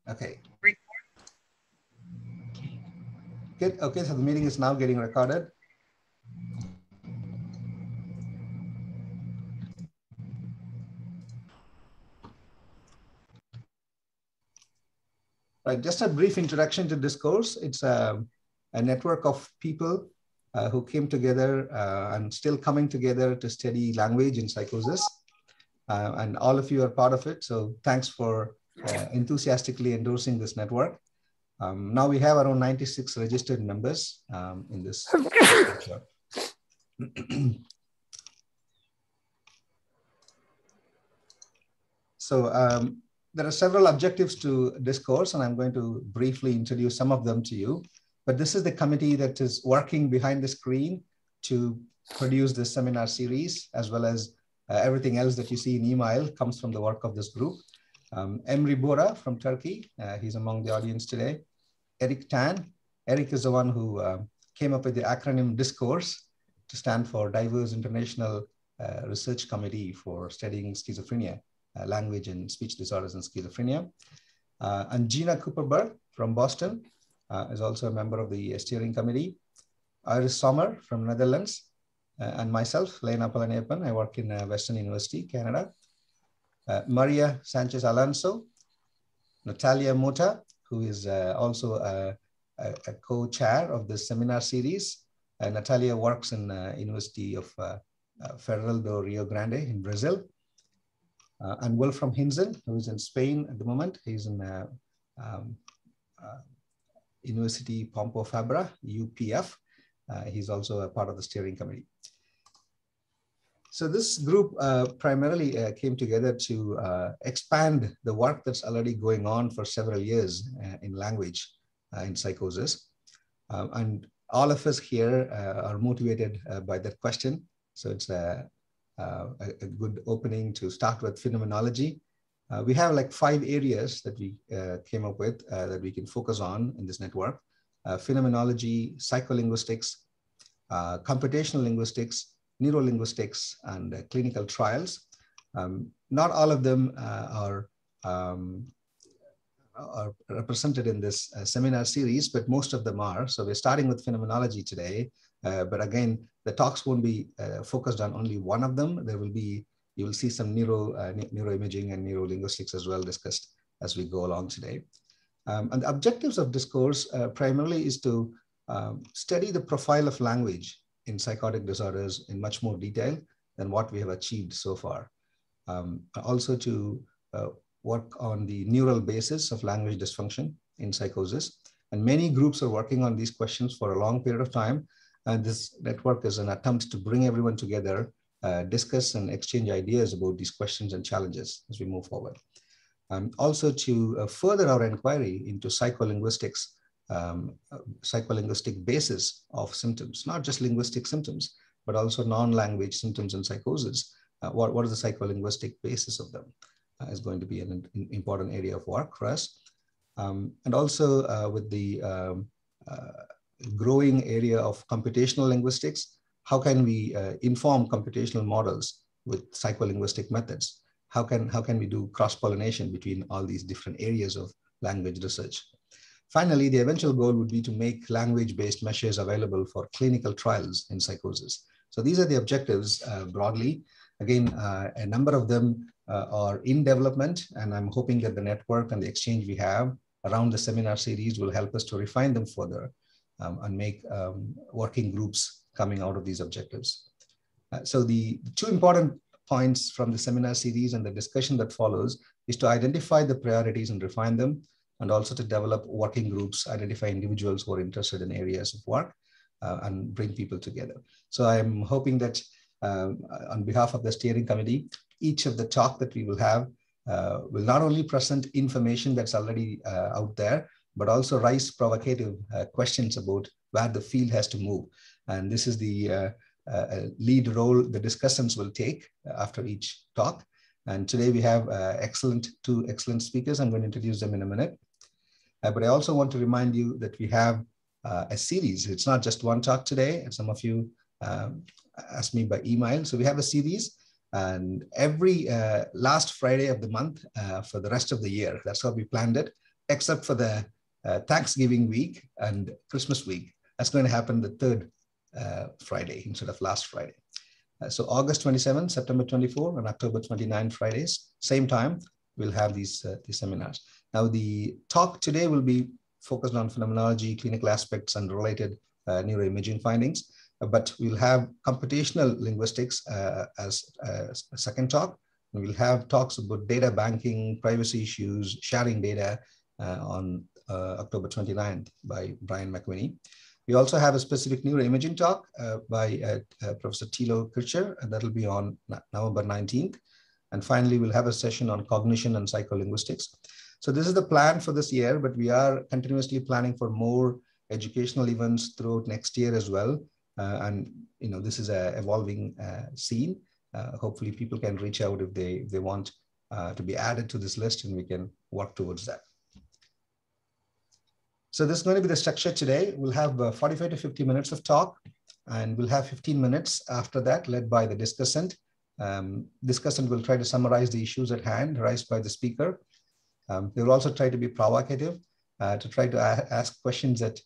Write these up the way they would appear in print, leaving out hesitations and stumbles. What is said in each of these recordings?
Okay. Good. Okay, so the meeting is now getting recorded. Right, just a brief introduction to Discourse. It's a network of people who came together and still coming together to study language in psychosis. And all of you are part of it. So thanks for enthusiastically endorsing this network. Now we have around 96 registered members in this. So there are several objectives to Discourse, and I'm going to briefly introduce some of them to you. But this is the committee that is working behind the screen to produce this seminar series, as well as everything else that you see in email comes from the work of this group. Emre Bora from Turkey, he's among the audience today. Eric Tan. Eric is the one who came up with the acronym DISCOURSE to stand for Diverse International Research Committee for Studying Schizophrenia, Language and Speech Disorders and Schizophrenia. And Gina Cooperberg from Boston is also a member of the steering committee. Iris Sommer from Netherlands, and myself, Lena Palaniappan. I work in Western University, Canada. Maria Sanchez Alonso, Natalia Mota, who is also a co-chair of this seminar series. Natalia works in University of Federal do Rio Grande in Brazil. And Wolfram Hinzen, who is in Spain at the moment. He's in University Pompeu Fabra, UPF. He's also a part of the steering committee. So this group primarily came together to expand the work that's already going on for several years in language in psychosis. And all of us here are motivated by that question. So it's a good opening to start with phenomenology. We have like 5 areas that we came up with that we can focus on in this network. Phenomenology, psycholinguistics, computational linguistics, neurolinguistics, and clinical trials. Not all of them are represented in this seminar series, but most of them are. So we're starting with phenomenology today. But again, the talks won't be focused on only one of them. There will be, you will see some neuroimaging and neurolinguistics as well discussed as we go along today. And the objectives of Discourse primarily is to study the profile of language in psychotic disorders in much more detail than what we have achieved so far. Also to work on the neural basis of language dysfunction in psychosis. And many groups are working on these questions for a long period of time. And this network is an attempt to bring everyone together, discuss and exchange ideas about these questions and challenges as we move forward. Also to further our inquiry into psycholinguistics, psycholinguistic basis of symptoms, not just linguistic symptoms, but also non-language symptoms in psychosis. What is the psycholinguistic basis of them is going to be an important area of work for us. And also with the growing area of computational linguistics, how can we inform computational models with psycholinguistic methods? How can we do cross-pollination between all these different areas of language research? Finally, the eventual goal would be to make language-based measures available for clinical trials in psychosis. So these are the objectives broadly. Again, a number of them are in development, and I'm hoping that the network and the exchange we have around the seminar series will help us to refine them further and make working groups coming out of these objectives. So the 2 important points from the seminar series and the discussion that follows is to identify the priorities and refine them, and also to develop working groups, identify individuals who are interested in areas of work, and bring people together. So I'm hoping that on behalf of the steering committee, each of the talk that we will have will not only present information that's already out there, but also raise provocative questions about where the field has to move. And this is the lead role the discussants will take after each talk. And today we have 2 excellent speakers. I'm going to introduce them in a minute. But I also want to remind you that we have a series. It's not just one talk today, and some of you asked me by email. So we have a series, and every last Friday of the month for the rest of the year. That's how we planned it. except for the Thanksgiving week and Christmas week. That's going to happen the third Friday instead of last Friday. So August 27, September 24, and October 29 Fridays, same time, we'll have these seminars. Now, the talk today will be focused on phenomenology, clinical aspects, and related neuroimaging findings. But we'll have computational linguistics as a second talk. And we'll have talks about data banking, privacy issues, sharing data on October 29th by Brian McKenna. We also have a specific neuroimaging talk by Professor Thilo Kircher, and that'll be on November 19th. And finally, we'll have a session on cognition and psycholinguistics. So this is the plan for this year, but we are continuously planning for more educational events throughout next year as well. And this is an evolving scene. Hopefully people can reach out if they want to be added to this list, and we can work towards that. So this is going to be the structure today. We'll have 45 to 50 minutes of talk, and we'll have 15 minutes after that led by the discussant. Discussant will try to summarize the issues at hand raised by the speaker. They will also try to be provocative, to try to ask questions that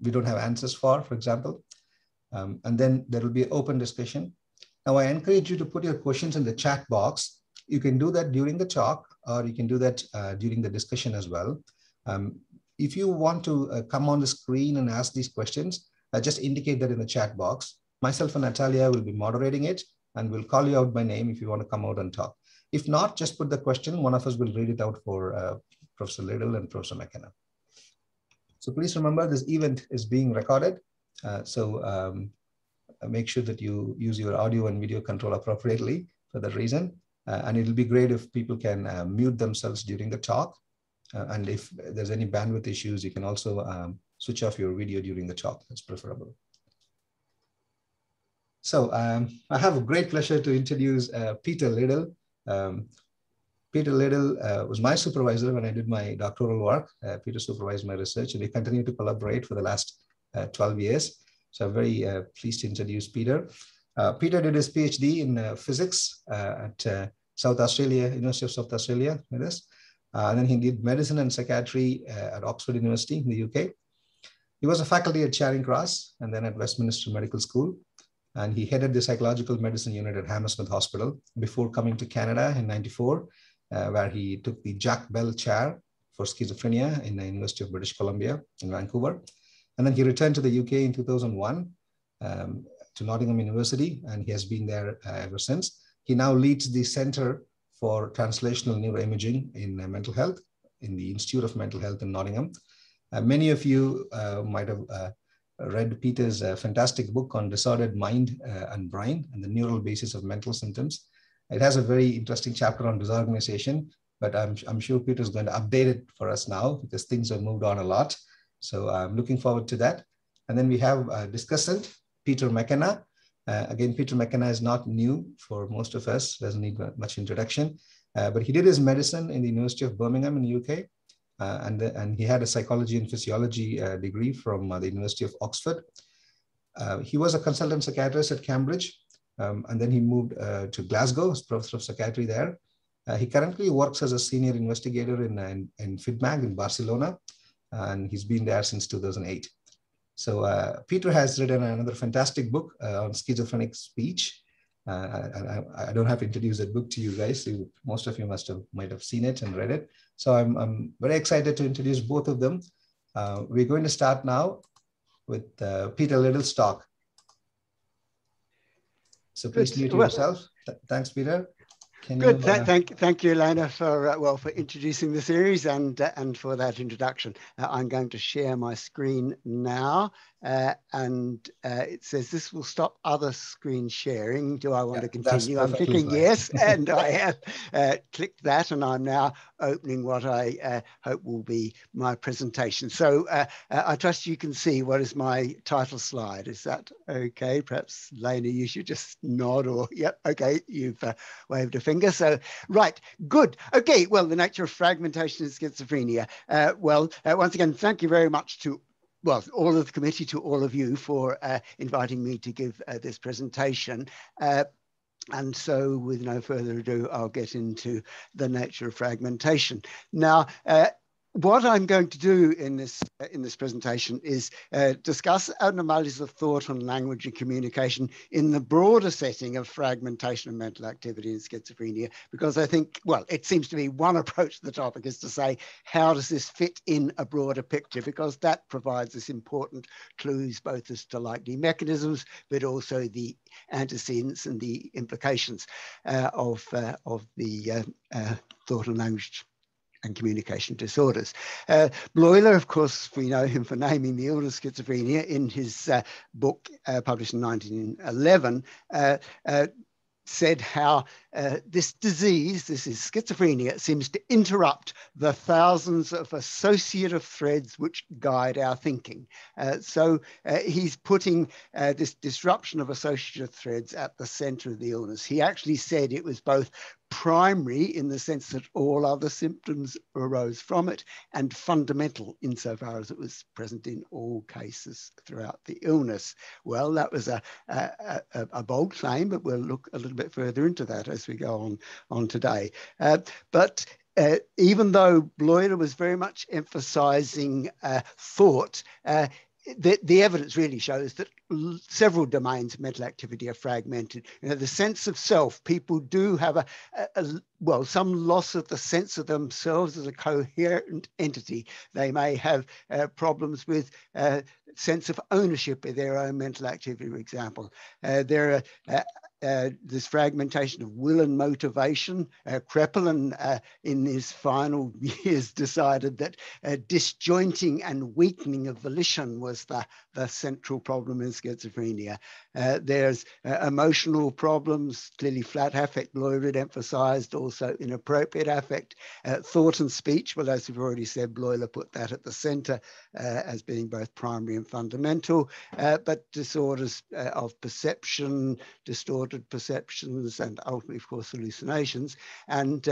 we don't have answers for example. And then there will be open discussion. Now, I encourage you to put your questions in the chat box. You can do that during the talk, or you can do that during the discussion as well. If you want to come on the screen and ask these questions, just indicate that in the chat box. Myself and Natalia will be moderating it, and we'll call you out by name if you want to come out and talk. If not, just put the question. One of us will read it out for Professor Liddle and Professor McKenna. So please remember, this event is being recorded. Make sure that you use your audio and video control appropriately for that reason. And it'll be great if people can mute themselves during the talk. And if there's any bandwidth issues, you can also switch off your video during the talk. That's preferable. So I have a great pleasure to introduce Peter Liddle. Peter Liddle was my supervisor when I did my doctoral work. Peter supervised my research, and we continue to collaborate for the last 12 years. So I'm very pleased to introduce Peter. Peter did his PhD in physics at South Australia, University of South Australia, and then he did medicine and psychiatry at Oxford University in the UK. He was a faculty at Charing Cross and then at Westminster Medical School. And he headed the psychological medicine unit at Hammersmith Hospital before coming to Canada in '94, where he took the Jack Bell Chair for Schizophrenia in the University of British Columbia in Vancouver. And then he returned to the UK in 2001 to Nottingham University, and he has been there ever since. He now leads the Center for Translational Neuroimaging in mental health in the Institute of Mental Health in Nottingham. Many of you might have read Peter's fantastic book on disordered mind and brain and the neural basis of mental symptoms. It has a very interesting chapter on disorganization, but I'm sure Peter's going to update it for us now because things have moved on a lot. So I'm looking forward to that. And then we have a discussant, Peter McKenna. Again, Peter McKenna is not new for most of us, doesn't need much introduction, but he did his medicine in the University of Birmingham in the UK. And he had a psychology and physiology degree from the University of Oxford. He was a consultant psychiatrist at Cambridge, and then he moved to Glasgow as professor of psychiatry there. He currently works as a senior investigator in FIDMAG in Barcelona, and he's been there since 2008. So Peter has written another fantastic book on schizophrenic speech. I don't have to introduce that book to you guys. Most of you might have seen it and read it. So I'm very excited to introduce both of them. We're going to start now with Peter Liddle's talk. So please mute yourself. Thanks, Peter. Good. Thank you, Elena, for introducing the series and for that introduction. I'm going to share my screen now, and it says this will stop other screen sharing. Do I want to continue? I'm clicking yes, and I have clicked that, and I'm now opening what I hope will be my presentation. So I trust you can see what is my title slide. Is that okay? Perhaps, Lena, you should just nod, or yep, okay, you've waved a finger. So, right, good. Okay, well, the nature of fragmentation in schizophrenia. Once again, thank you very much to all of the committee, to all of you for inviting me to give this presentation. And so with no further ado, I'll get into the nature of fragmentation. Now, what I'm going to do in this presentation is discuss abnormalities of thought on language and communication in the broader setting of fragmentation of mental activity in schizophrenia, because I think, well, it seems to be one approach to the topic is to say, how does this fit in a broader picture? Because that provides us important clues both as to likely mechanisms, but also the antecedents and the implications of the thought and language and communication disorders. Bleuler, of course, we know him for naming the illness schizophrenia in his book published in 1911, said how this disease, this is schizophrenia, seems to interrupt the thousands of associative threads which guide our thinking. So he's putting this disruption of associative threads at the center of the illness. He actually said it was both primary in the sense that all other symptoms arose from it, and fundamental insofar as it was present in all cases throughout the illness. Well, that was a bold claim, but we'll look a little bit further into that as we go on today. But even though Bleuler was very much emphasizing thought, the evidence really shows that several domains of mental activity are fragmented. You know, the sense of self, people do have well, some loss of the sense of themselves as a coherent entity. They may have problems with sense of ownership of their own mental activity, for example. There are this fragmentation of will and motivation. Kraepelin in his final years decided that disjointing and weakening of volition was the central problem in schizophrenia. There's emotional problems, clearly flat affect, Bleuler emphasized, also inappropriate affect, thought and speech. Well, as we've already said, Bleuler put that at the center as being both primary and fundamental, but disorders of perception, distorted perceptions, and ultimately, of course, hallucinations, and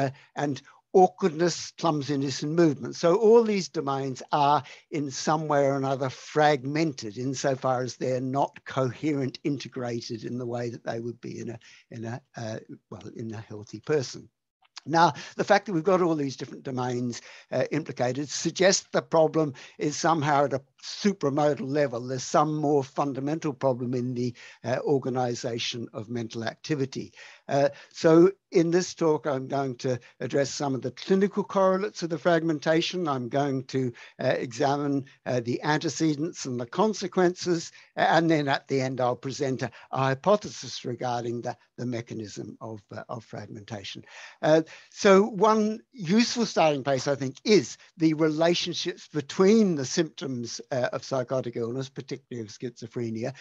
awkwardness, clumsiness, and movement. So all these domains are in some way or another fragmented insofar as they're not coherent, integrated in the way that they would be in a healthy person. Now, the fact that we've got all these different domains implicated suggests the problem is somehow at a supramodal level. There's some more fundamental problem in the organization of mental activity. So in this talk, I'm going to address some of the clinical correlates of the fragmentation. I'm going to examine the antecedents and the consequences. And then at the end, I'll present a hypothesis regarding the mechanism of fragmentation. So one useful starting place, I think, is the relationships between the symptoms of psychotic illness, particularly of schizophrenia.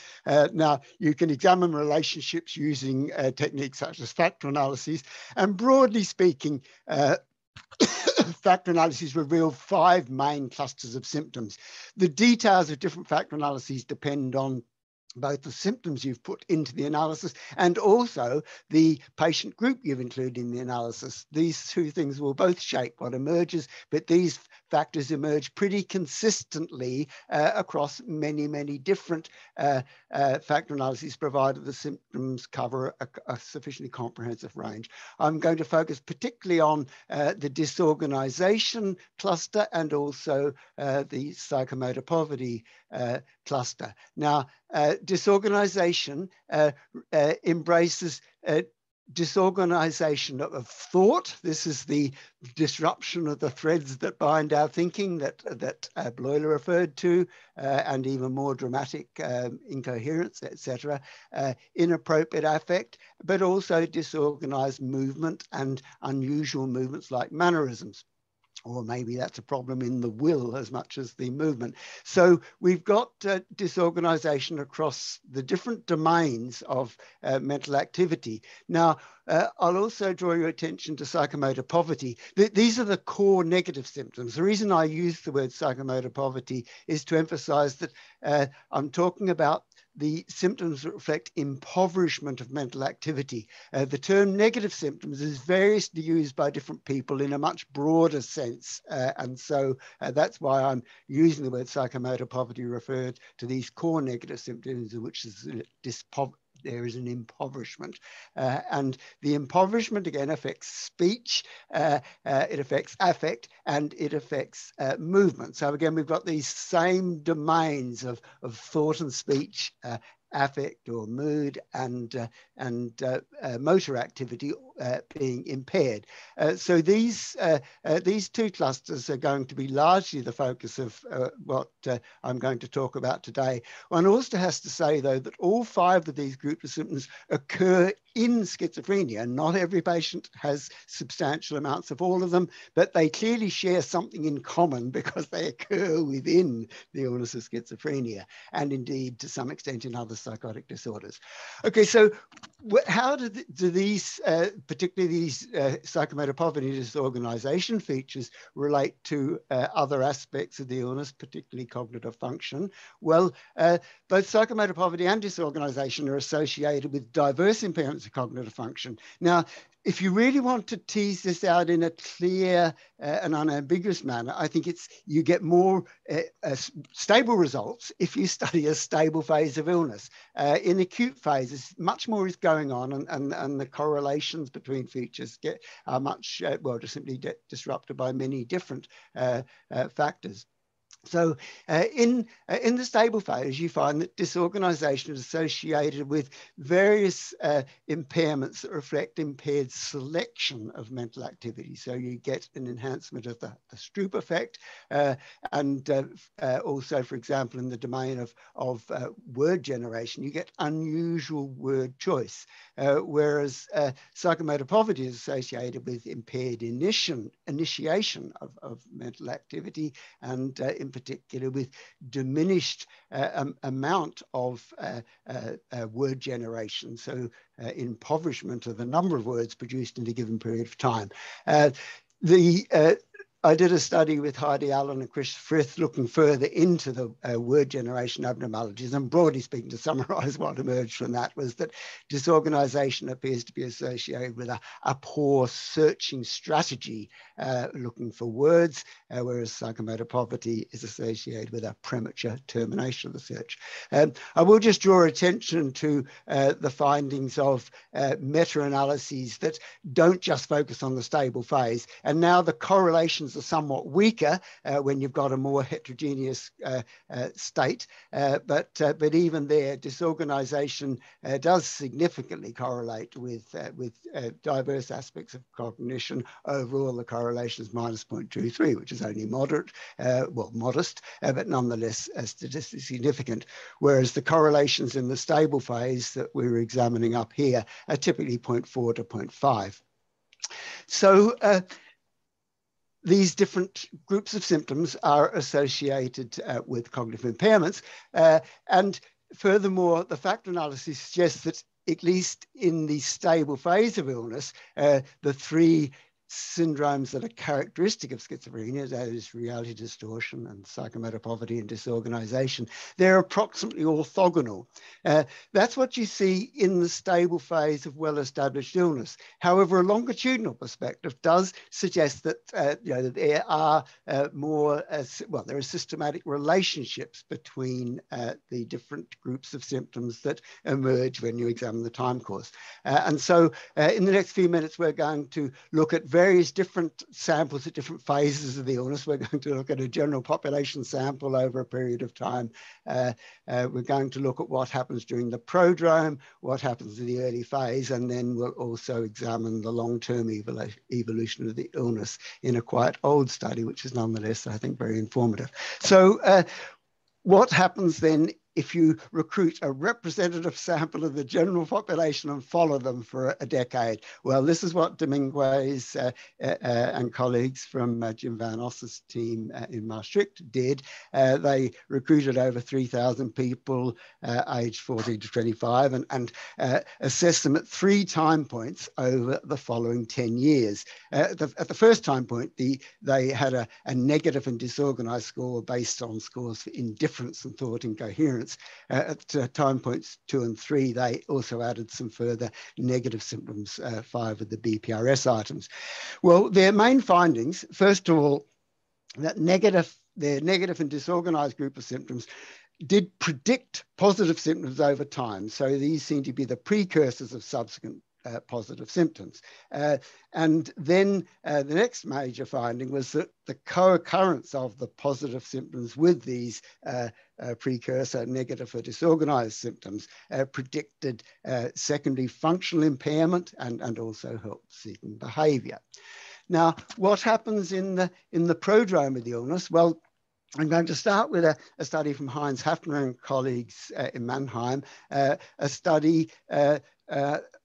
Now, you can examine relationships using techniques such as factor analyses, and broadly speaking, factor analyses reveal 5 main clusters of symptoms. The details of different factor analyses depend on both the symptoms you've put into the analysis and also the patient group you've included in the analysis. These two things will both shape what emerges, but these factors emerge pretty consistently across many, many different factor analyses, provided the symptoms cover a sufficiently comprehensive range. I'm going to focus particularly on the disorganization cluster and also the psychomotor poverty cluster. Now, disorganization embraces disorganization of thought. This is the disruption of the threads that bind our thinking that Bleuler referred to, and even more dramatic incoherence, etc. Inappropriate affect, but also disorganized movement and unusual movements like mannerisms. Or maybe that's a problem in the will as much as the movement. So we've got disorganization across the different domains of mental activity. Now, I'll also draw your attention to psychomotor poverty. These are the core negative symptoms. The reason I use the word psychomotor poverty is to emphasize that I'm talking about the symptoms that reflect impoverishment of mental activity. The term negative symptoms is variously used by different people in a much broader sense. And so that's why I'm using the word psychomotor poverty referred to these core negative symptoms, which is there is an impoverishment. And the impoverishment, again, affects speech, it affects affect, and it affects movement. So again, we've got these same domains of thought and speech, affect or mood, and motor activity being impaired. So these two clusters are going to be largely the focus of what I'm going to talk about today. One also has to say, though, that all 5 of these groups of symptoms occur in schizophrenia. Not every patient has substantial amounts of all of them, but they clearly share something in common because they occur within the illness of schizophrenia, and indeed to some extent in other psychotic disorders. Okay, so how do these, particularly these psychomotor poverty disorganization features, relate to other aspects of the illness, particularly cognitive function? Well, both psychomotor poverty and disorganization are associated with diverse impairments of cognitive function. Now, if you really want to tease this out in a clear and unambiguous manner, I think you get more stable results if you study a stable phase of illness. In acute phases, much more is going on, and the correlations between features are much, well, just simply disrupted by many different factors. So in the stable phase, you find that disorganization is associated with various impairments that reflect impaired selection of mental activity. So you get an enhancement of the Stroop effect, and also, for example, in the domain of word generation, you get unusual word choice, whereas psychomotor poverty is associated with impaired initiation of mental activity, and in particular with diminished amount of word generation, so impoverishment of the number of words produced in a given period of time. I did a study with Heidi Allen and Chris Frith looking further into the word generation abnormalities, and broadly speaking, to summarize what emerged from that was that disorganization appears to be associated with a poor searching strategy looking for words, whereas psychomotor poverty is associated with a premature termination of the search. I will just draw attention to the findings of meta-analyses that don't just focus on the stable phase, and now the correlations are somewhat weaker when you've got a more heterogeneous state, but even there, disorganization does significantly correlate with diverse aspects of cognition. Overall, the correlation is -0.23, which is only moderate, well, modest, but nonetheless statistically significant, whereas the correlations in the stable phase that we were examining up here are typically 0.4 to 0.5. So these different groups of symptoms are associated with cognitive impairments. And furthermore, the factor analysis suggests that at least in the stable phase of illness, the 3 syndromes that are characteristic of schizophrenia, that is reality distortion and psychomotor poverty and disorganization, they're approximately orthogonal. That's what you see in the stable phase of well-established illness. However, a longitudinal perspective does suggest that, that there are there are systematic relationships between the different groups of symptoms that emerge when you examine the time course. And so in the next few minutes, we're going to look at various different samples at different phases of the illness. We're going to look at a general population sample over a period of time. We're going to look at what happens during the prodrome, what happens in the early phase, and then we'll also examine the long-term evolution of the illness in a quite old study, which is nonetheless, I think, very informative. So what happens then if you recruit a representative sample of the general population and follow them for a decade? Well, this is what Dominguez and colleagues from Jim Van Os's team in Maastricht did. They recruited over 3,000 people aged 14 to 25 and assessed them at 3 time points over the following 10 years. At the first time point, they had a negative and disorganized score based on scores for indifference and thought incoherence. At time points 2 and 3, they also added some further negative symptoms, 5 of the BPRS items. Well, their main findings, first of all, that their negative and disorganized group of symptoms did predict positive symptoms over time. So these seem to be the precursors of subsequent positive symptoms. And then the next major finding was that the co-occurrence of the positive symptoms with these precursor negative or disorganized symptoms predicted secondary functional impairment and also help-seeking behavior. Now, what happens in the prodrome of the illness? Well, I'm going to start with a study from Heinz Hafner and colleagues in Mannheim, a study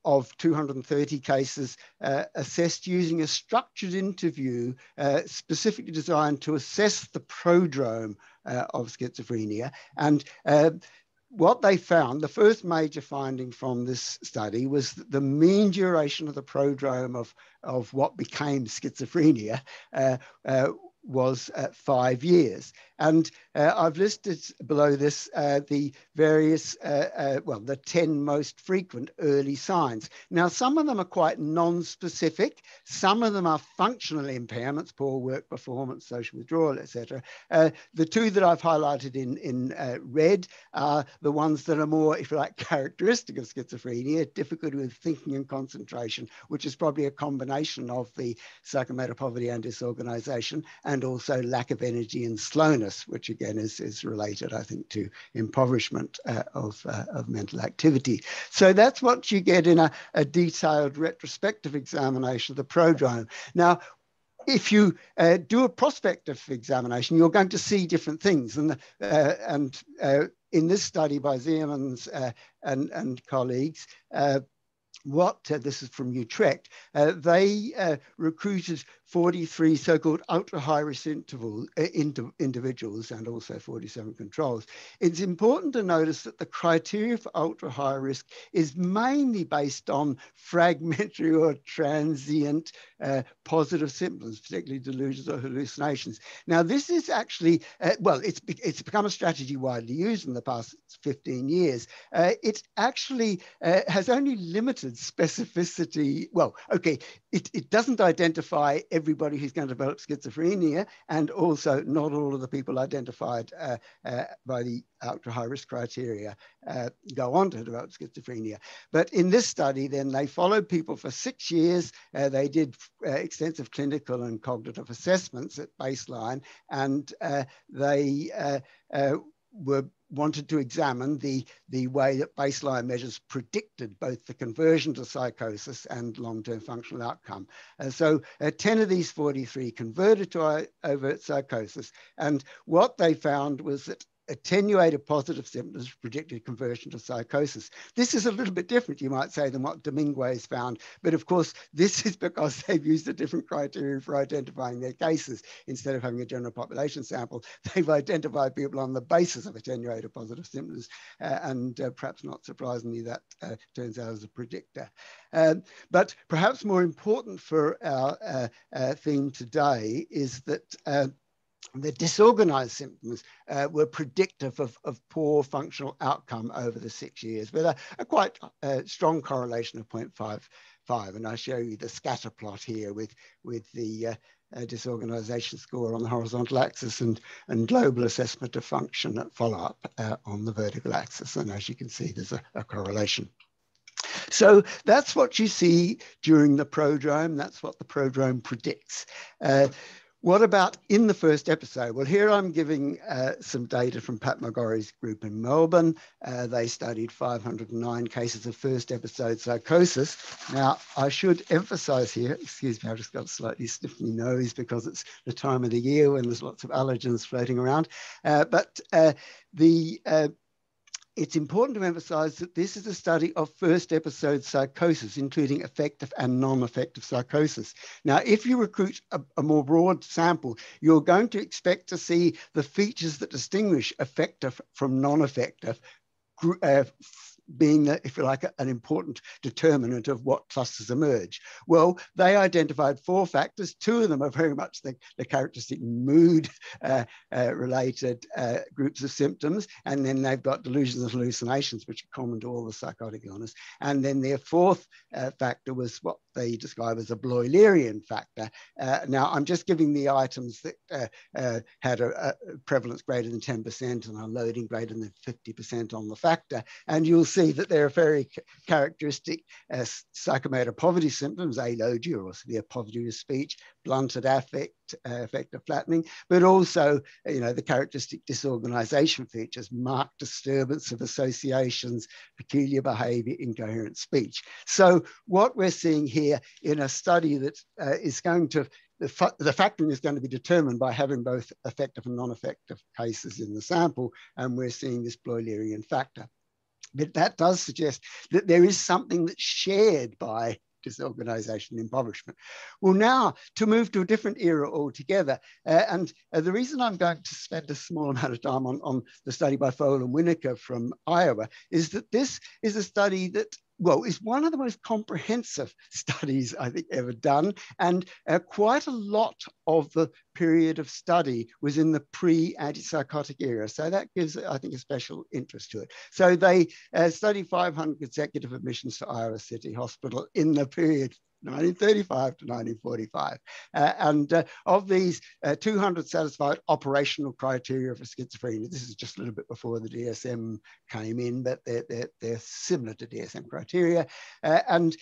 of 230 cases assessed using a structured interview specifically designed to assess the prodrome of schizophrenia. And what they found, the first major finding from this study was that the mean duration of the prodrome of what became schizophrenia was 5 years. And I've listed below this the various, well, the 10 most frequent early signs. Now, some of them are quite non-specific. Some of them are functional impairments, poor work performance, social withdrawal, etc. The two that I've highlighted in red are the ones that are more, if you like, characteristic of schizophrenia, difficulty with thinking and concentration, which is probably a combination of the psychomotor poverty and disorganization, and also lack of energy and slowness, which again is related, I think, to impoverishment of mental activity. So that's what you get in a detailed retrospective examination of the prodrome. Now, if you do a prospective examination, you're going to see different things. And in this study by Zeemans and colleagues, this is from Utrecht, they recruited 43 so-called ultra-high risk individuals and also 47 controls. It's important to notice that the criteria for ultra-high risk is mainly based on fragmentary or transient positive symptoms, particularly delusions or hallucinations. Now, this is actually, well, it's become a strategy widely used in the past 15 years. It actually has only limited specificity. Well, okay, it doesn't identify everybody who's going to develop schizophrenia, and also not all of the people identified by the ultra high risk criteria go on to develop schizophrenia. But in this study, then they followed people for 6 years. They did extensive clinical and cognitive assessments at baseline, and they wanted to examine the way that baseline measures predicted both the conversion to psychosis and long-term functional outcome. So 10 of these 43 converted to overt psychosis. And what they found was that attenuated positive symptoms predicted conversion to psychosis. This is a little bit different, you might say, than what Dominguez found. But of course, this is because they've used a different criteria for identifying their cases. Instead of having a general population sample, they've identified people on the basis of attenuated positive symptoms. And perhaps not surprisingly, that turns out as a predictor. But perhaps more important for our theme today is that the disorganized symptoms were predictive of poor functional outcome over the 6 years, with a quite strong correlation of 0.55. And I show you the scatter plot here with the disorganization score on the horizontal axis and global assessment of function at follow-up on the vertical axis. And as you can see, there's a correlation. So that's what you see during the prodrome. That's what the prodrome predicts. What about in the first episode? Well, here I'm giving some data from Pat McGorry's group in Melbourne. They studied 509 cases of first episode psychosis. Now, I should emphasize here, excuse me, I've just got a slightly sniffly nose because it's the time of the year when there's lots of allergens floating around. It's important to emphasize that this is a study of first episode psychosis, including affective and non-affective psychosis. Now, if you recruit a more broad sample, you're going to expect to see the features that distinguish affective from non-affective being, if you like, an important determinant of what clusters emerge. Well, they identified 4 factors. 2 of them are very much the characteristic mood related groups of symptoms. And then they've got delusions and hallucinations, which are common to all the psychotic illness. And then their 4th factor was what they describe as a Bloilerian factor. Now, I'm just giving the items that had a prevalence greater than 10% and a loading greater than 50% on the factor. And you'll see that there are very characteristic psychomotor poverty symptoms, alogia or severe poverty of speech, blunted affect, affective flattening, but also, the characteristic disorganization features, marked disturbance of associations, peculiar behavior, incoherent speech. So what we're seeing here in a study that is going to, the factoring is going to be determined by having both effective and non-effective cases in the sample, and we're seeing this Bloilerian factor. But that does suggest that there is something that's shared by disorganization and impoverishment. Well, now to move to a different era altogether, and the reason I'm going to spend a small amount of time on the study by Foale and Winokur from Iowa is that this is a study that, well, is one of the most comprehensive studies I think ever done, and quite a lot of the period of study was in the pre-antipsychotic era. So that gives, I think, a special interest to it. So they studied 500 consecutive admissions to Iowa City Hospital in the period 1935 to 1945. And of these, 200 satisfied operational criteria for schizophrenia. This is just a little bit before the DSM came in, but they're similar to DSM criteria. And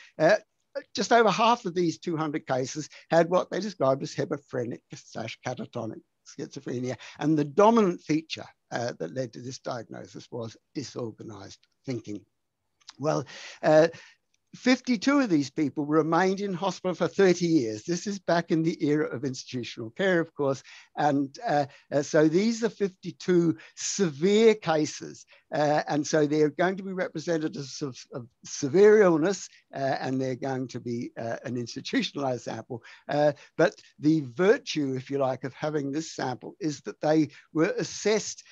just over half of these 200 cases had what they described as hebephrenic/catatonic schizophrenia. And the dominant feature that led to this diagnosis was disorganized thinking. Well, 52 of these people remained in hospital for 30 years. This is back in the era of institutional care, of course. And so these are 52 severe cases. And so they're going to be representatives of severe illness, and they're going to be an institutionalized sample. But the virtue, if you like, of having this sample is that they were assessed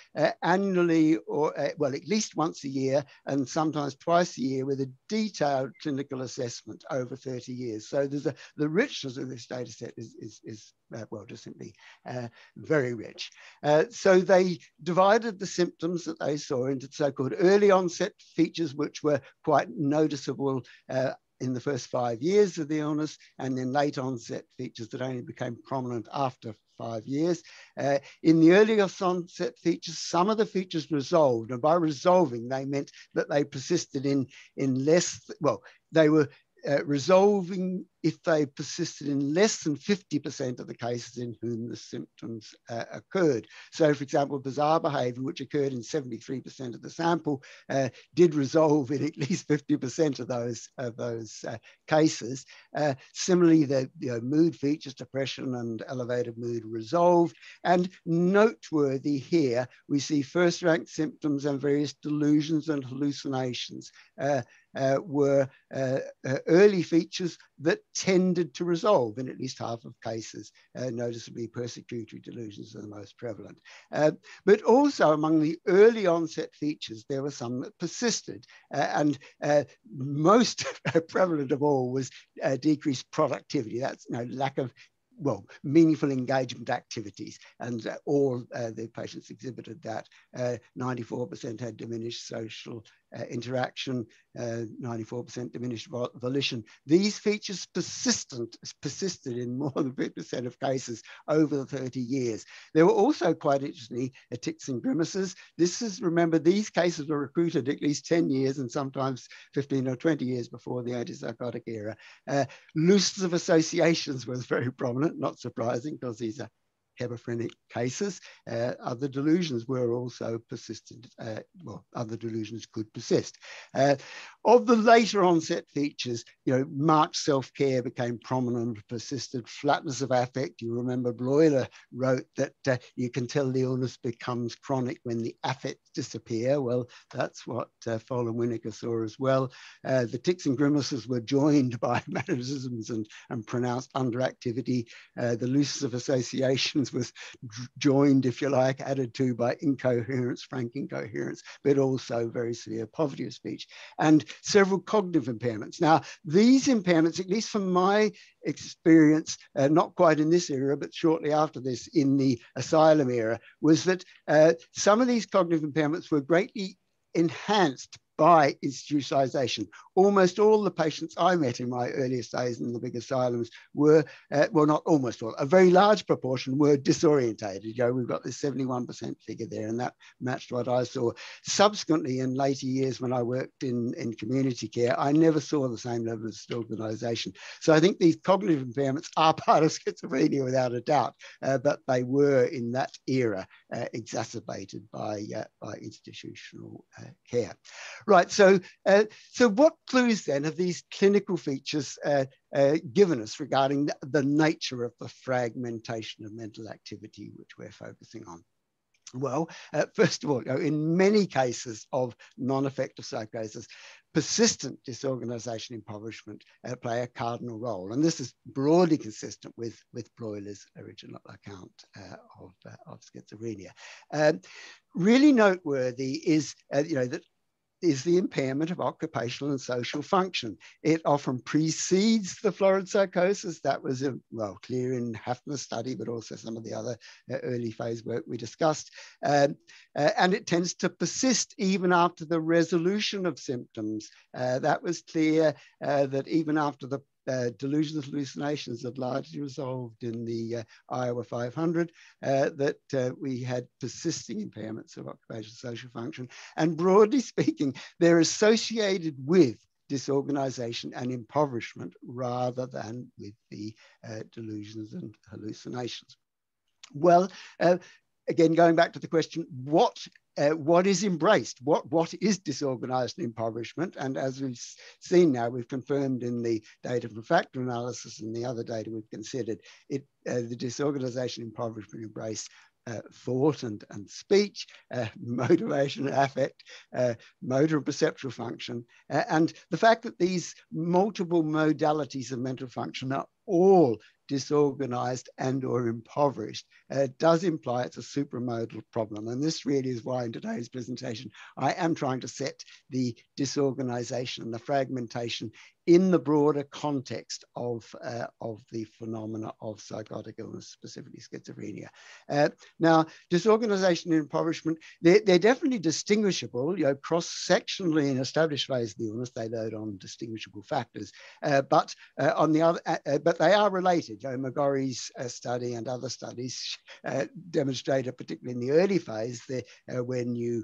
annually, or well, at least once a year, and sometimes twice a year, with a detailed clinical assessment over 30 years. So there's the richness of this data set is well, just simply very rich. So they divided the symptoms that they saw into so-called early onset features, which were quite noticeable in the first 5 years of the illness, and then late onset features that only became prominent after 5 years. In the early onset features, some of the features resolved, and by resolving, they meant that they persisted in less, well, they were resolving if they persisted in less than 50% of the cases in whom the symptoms occurred. So, for example, bizarre behavior, which occurred in 73% of the sample, did resolve in at least 50% of those cases. Similarly, the mood features, depression and elevated mood resolved. And noteworthy here, we see first-rank symptoms and various delusions and hallucinations were early features that tended to resolve in at least half of cases. Noticeably, persecutory delusions are the most prevalent. But also among the early onset features, there were some that persisted. And most prevalent of all was decreased productivity. That's lack of meaningful engagement activities, and all the patients exhibited that. 94% had diminished social interaction, 94% diminished volition. These features persisted in more than 50% of cases over the 30 years. There were also, quite interestingly, tics and grimaces. This is, remember, these cases were recruited at least 10 years and sometimes 15 or 20 years before the antipsychotic era. Looseness of associations was very prominent, not surprising because these are hebephrenic cases. Other delusions were also persistent. Other delusions could persist. Of the later onset features, marked self-care became prominent, persisted. Flatness of affect. You remember Bloiler wrote that you can tell the illness becomes chronic when the affects disappear. Well, that's what Foale and Winokur saw as well. The tics and grimaces were joined by mannerisms and pronounced underactivity. The looseness of associations Sometimes was joined, if you like, added to by incoherence, frank incoherence, but also very severe poverty of speech, and several cognitive impairments. Now, these impairments, at least from my experience, not quite in this era, but shortly after this in the asylum era, was that some of these cognitive impairments were greatly enhanced by institutionalization. Almost all the patients I met in my earliest days in the big asylums were, well, not almost all, a very large proportion were disorientated. You know, we've got this 71% figure there, and that matched what I saw. Subsequently, in later years when I worked in community care, I never saw the same level of disorganization. So I think these cognitive impairments are part of schizophrenia without a doubt, but they were in that era exacerbated by institutional care. Right, so what clues then have these clinical features given us regarding the nature of the fragmentation of mental activity which we're focusing on? Well, first of all, you know, in many cases of non-affective psychosis, persistent disorganization impoverishment play a cardinal role. And this is broadly consistent with Breuer's original account of schizophrenia. Really noteworthy is, that is the impairment of occupational and social function. It often precedes the florid psychosis. That was, well, clear in Hafner's study, but also some of the other early phase work we discussed. And it tends to persist even after the resolution of symptoms. That was clear that even after the delusions and hallucinations had largely resolved in the Iowa 500, that we had persisting impairments of occupational social function. And broadly speaking, they're associated with disorganization and impoverishment rather than with the delusions and hallucinations. Well, again, going back to the question, what is embraced? What is disorganized impoverishment? And as we've seen now, we've confirmed in the data from factor analysis and the other data we've considered, the disorganization impoverishment embrace thought and speech, motivation and affect, motor and perceptual function. And the fact that these multiple modalities of mental function are all disorganized and or impoverished does imply it's a supramodal problem. And this really is why in today's presentation, I am trying to set the disorganization and the fragmentation in the broader context of the phenomena of psychotic illness, specifically schizophrenia. Now, disorganization and impoverishment, they're definitely distinguishable, cross-sectionally in established phase of the illness, they load on distinguishable factors, but on the other, but they are related. Magori's study and other studies demonstrated, particularly in the early phase, that when you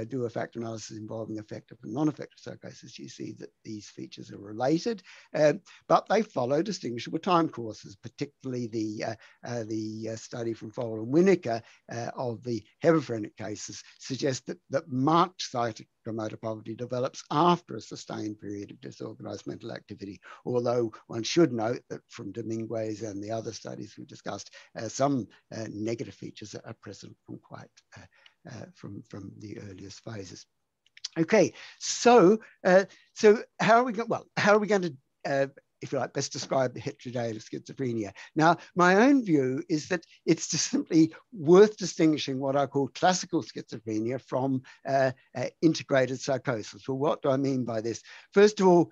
do a factor analysis involving affective and non-affective psychosis, you see that these features are related, but they follow distinguishable time courses, particularly the study from Fowler and Winnaker of the hebephrenic cases suggests that marked psychomotor poverty develops after a sustained period of disorganized mental activity, although one should note that from Dominguez and the other studies we discussed, some negative features are present from quite from the earliest phases. Okay, so how are we going to if you like, best describe the heterogeneity of schizophrenia? Now, my own view is that it's just simply worth distinguishing what I call classical schizophrenia from integrated psychosis. Well, what do I mean by this? First of all,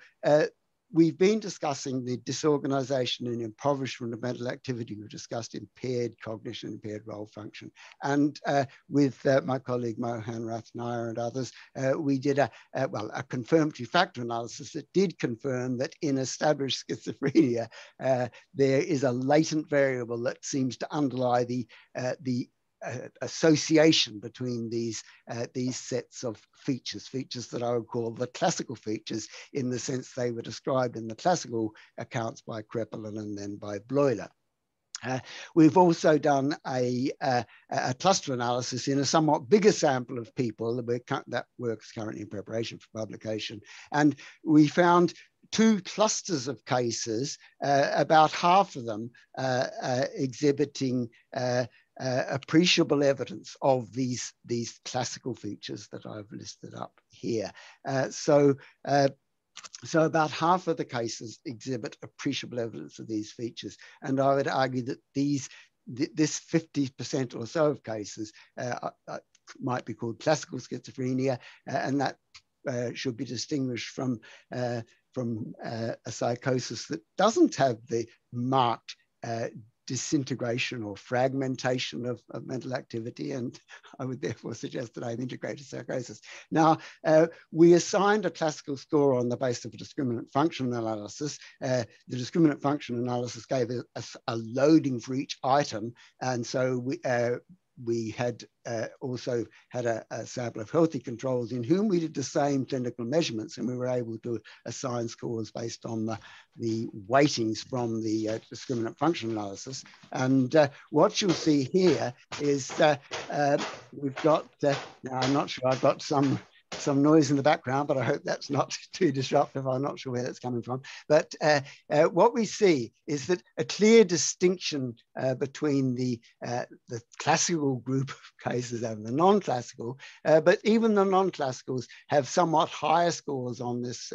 we've been discussing the disorganization and impoverishment of mental activity. We've discussed impaired cognition, impaired role function. And with my colleague Mohan Ratnayar and others, we did a confirmatory factor analysis that did confirm that in established schizophrenia, there is a latent variable that seems to underlie the association between these sets of features that I would call the classical features in the sense they were described in the classical accounts by Kreppelin and then by Bleuler. We've also done a cluster analysis in a somewhat bigger sample of people that work is currently in preparation for publication. And we found two clusters of cases, about half of them exhibiting appreciable evidence of these classical features that I've listed up here. So about half of the cases exhibit appreciable evidence of these features. And I would argue that these this 50% or so of cases might be called classical schizophrenia, and that should be distinguished from a psychosis that doesn't have the marked disintegration or fragmentation of mental activity, and I would therefore suggest that I have integrated psychosis. Now, we assigned a classical score on the basis of a discriminant function analysis. The discriminant function analysis gave us a loading for each item, and so we had also had a sample of healthy controls in whom we did the same clinical measurements, and we were able to assign scores based on the weightings from the discriminant function analysis. And what you'll see here is we've got, now I'm not sure, I've got some noise in the background, but I hope that's not too disruptive. I'm not sure where that's coming from. But what we see is that a clear distinction between the classical group of cases and the non-classical, but even the non-classicals have somewhat higher scores on this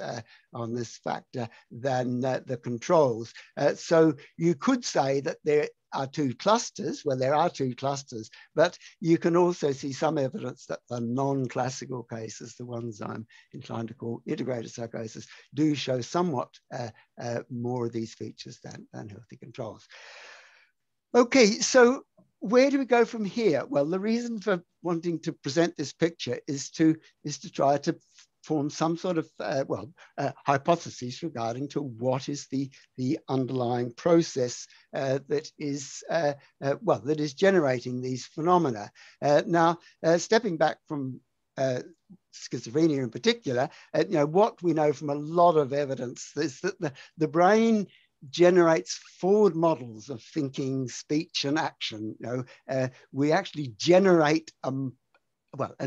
factor than the controls. So you could say that there are two clusters. Well, there are two clusters, but you can also see some evidence that the non-classical cases, the ones I'm inclined to call integrated psychosis, do show somewhat more of these features than healthy controls. Okay, so where do we go from here? Well, the reason for wanting to present this picture is to try to form some sort of hypotheses regarding to what is the underlying process that is generating these phenomena. Now, stepping back from schizophrenia in particular, what we know from a lot of evidence is that the brain generates forward models of thinking, speech, and action. We actually generate an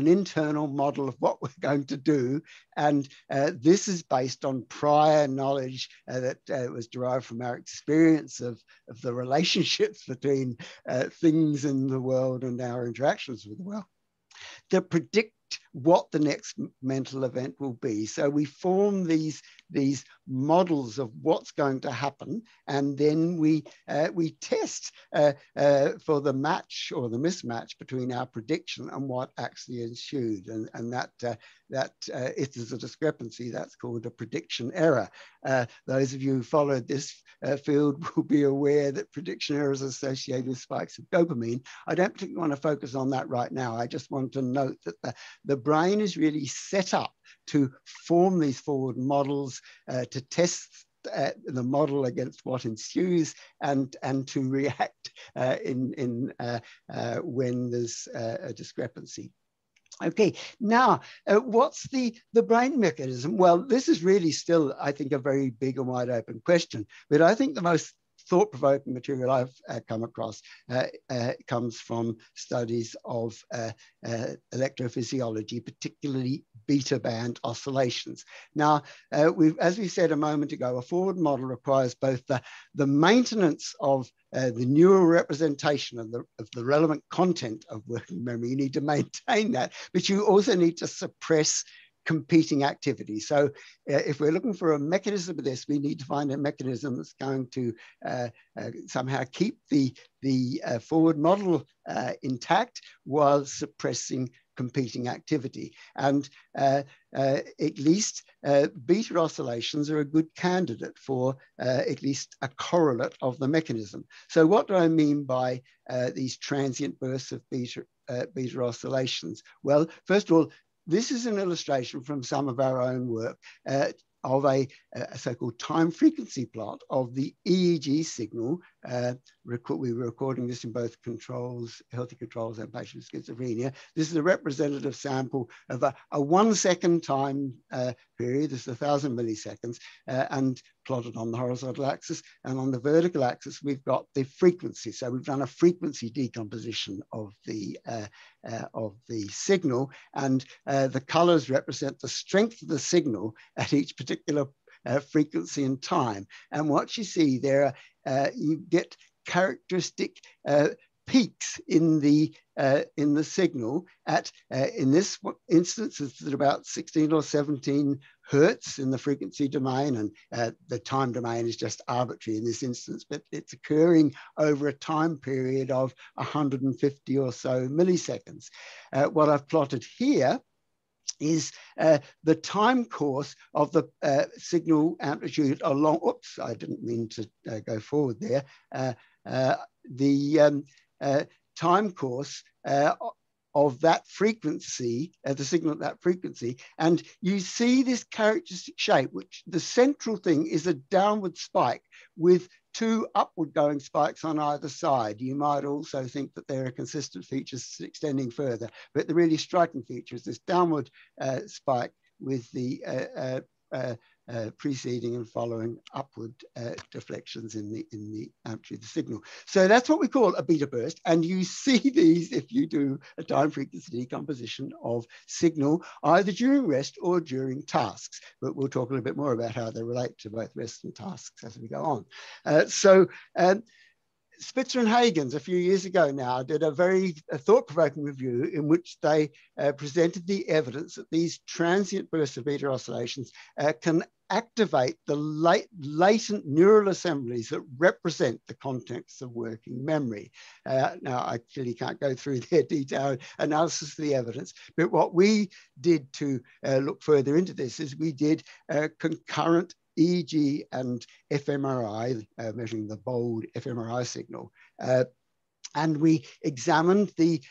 internal model of what we're going to do. And this is based on prior knowledge that was derived from our experience of the relationships between things in the world and our interactions with the world, to predict what the next mental event will be. So we form these models of what's going to happen, and then we test for the match or the mismatch between our prediction and what actually ensued, and that if there's a discrepancy, that's called a prediction error. Those of you who followed this field will be aware that prediction errors are associated with spikes of dopamine. I don't particularly want to focus on that right now. I just want to note that the brain is really set up to form these forward models, to test the model against what ensues, and to react when there's a discrepancy. Okay, now what's the brain mechanism? Well, this is really still, I think, a very big and wide open question, but I think the most thought-provoking material I've come across comes from studies of electrophysiology, particularly beta band oscillations. Now, as we said a moment ago, a forward model requires both the maintenance of the neural representation of the relevant content of working memory. You need to maintain that, but you also need to suppress competing activity. So if we're looking for a mechanism of this, we need to find a mechanism that's going to somehow keep the forward model intact while suppressing competing activity. And at least beta oscillations are a good candidate for at least a correlate of the mechanism. So what do I mean by these transient bursts of beta oscillations? Well, first of all, this is an illustration from some of our own work of a so-called time frequency plot of the EEG signal. We were recording this in both controls, healthy controls, and patients with schizophrenia. This is a representative sample of a 1 second time period. This is 1,000 milliseconds, and plotted on the horizontal axis. And on the vertical axis, we've got the frequency. So we've done a frequency decomposition of the signal, and the colors represent the strength of the signal at each particular frequency and time. And what you see there, you get characteristic peaks in the signal at, in this instance, it's at about 16 or 17 hertz in the frequency domain, and the time domain is just arbitrary in this instance, but it's occurring over a time period of 150 or so milliseconds. What I've plotted here is the time course of the signal amplitude along, oops, I didn't mean to go forward there, the time course of that frequency, the signal at that frequency. And you see this characteristic shape, which the central thing is a downward spike with two upward going spikes on either side. You might also think that there are consistent features extending further, but the really striking feature is this downward spike with the preceding and following upward deflections in the amplitude of the signal. So that's what we call a beta burst. And you see these if you do a time frequency decomposition of signal, either during rest or during tasks. But we'll talk a little bit more about how they relate to both rest and tasks as we go on. Spitzer and Huygens a few years ago now did a very thought-provoking review in which they presented the evidence that these transient bursts of beta oscillations can activate the latent neural assemblies that represent the contents of working memory. Now, I clearly can't go through their detailed analysis of the evidence, but what we did to look further into this is we did concurrent EEG and fMRI, measuring the bold fMRI signal. And we examined the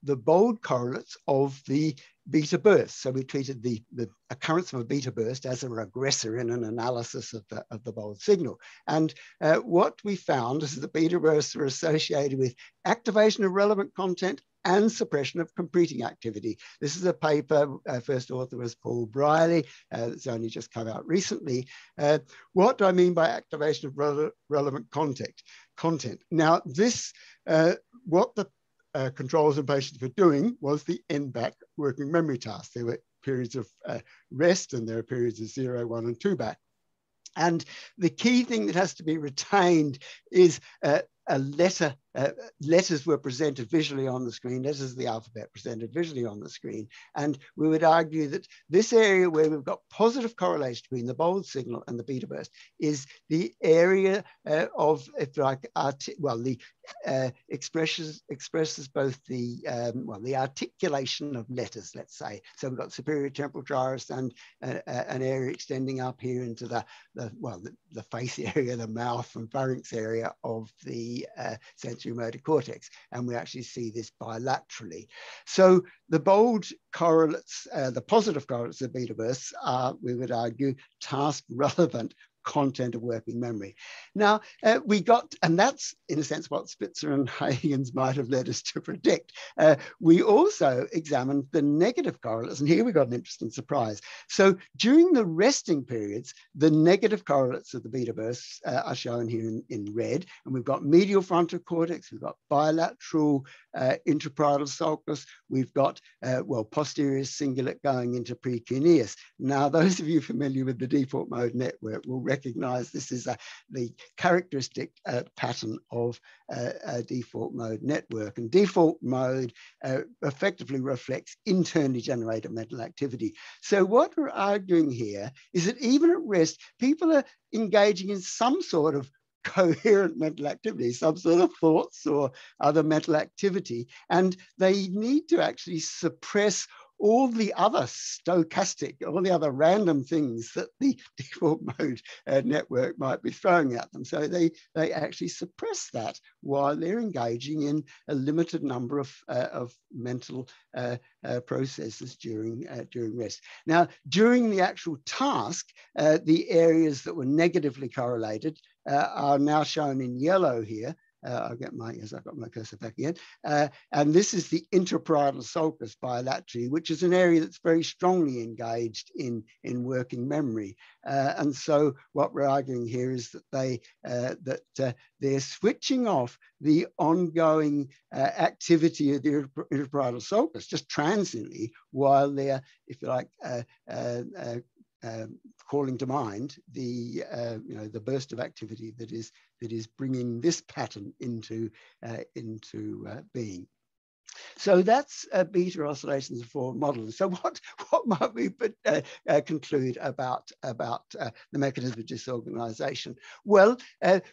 bold correlates of the beta burst. So we treated the occurrence of a beta burst as a regressor in an analysis of the bold signal. And what we found is that the beta bursts are associated with activation of relevant content and suppression of competing activity. This is a paper, first author was Paul Briley, that's only just come out recently. What do I mean by activation of relevant content? Now this, what the controls and patients were doing was the end-back working memory task. There were periods of rest and there are periods of 0, 1, and 2 back. And the key thing that has to be retained is a letter. Letters were presented visually on the screen, letters of the alphabet presented visually on the screen. And we would argue that this area where we've got positive correlation between the bold signal and the beta burst is the area of, if you like, expresses both the articulation of letters, let's say. So we've got superior temporal gyrus and an area extending up here into the face area, the mouth and pharynx area of the sensory motor cortex, and we actually see this bilaterally. So the bold correlates, the positive correlates of beta bursts are, we would argue, task relevant content of working memory. Now, we got, and that's in a sense what Spitzer and Huygens might have led us to predict. We also examined the negative correlates, and here we got an interesting surprise. So during the resting periods, the negative correlates of the beta bursts are shown here in red, and we've got medial frontal cortex, we've got bilateral interparietal sulcus, we've got, posterior cingulate going into precuneus. Now, those of you familiar with the default mode network will recognize this is the characteristic pattern of a default mode network. And default mode effectively reflects internally generated mental activity. So what we're arguing here is that even at rest, people are engaging in some sort of coherent mental activity, some sort of thoughts or other mental activity, and they need to actually suppress all the other stochastic, all the other random things that the default mode network might be throwing at them. So they actually suppress that while they're engaging in a limited number of mental processes during rest. Now, during the actual task, the areas that were negatively correlated are now shown in yellow here. I've got my cursor back again. And this is the interparietal sulcus bilaterally, which is an area that's very strongly engaged in working memory. And so what we're arguing here is that they're switching off the ongoing activity of the interparietal sulcus just transiently while they're, if you like, calling to mind the the burst of activity that is bringing this pattern into being. So that's beta oscillations of forward modeling. So what might we conclude about the mechanism of disorganization? Well,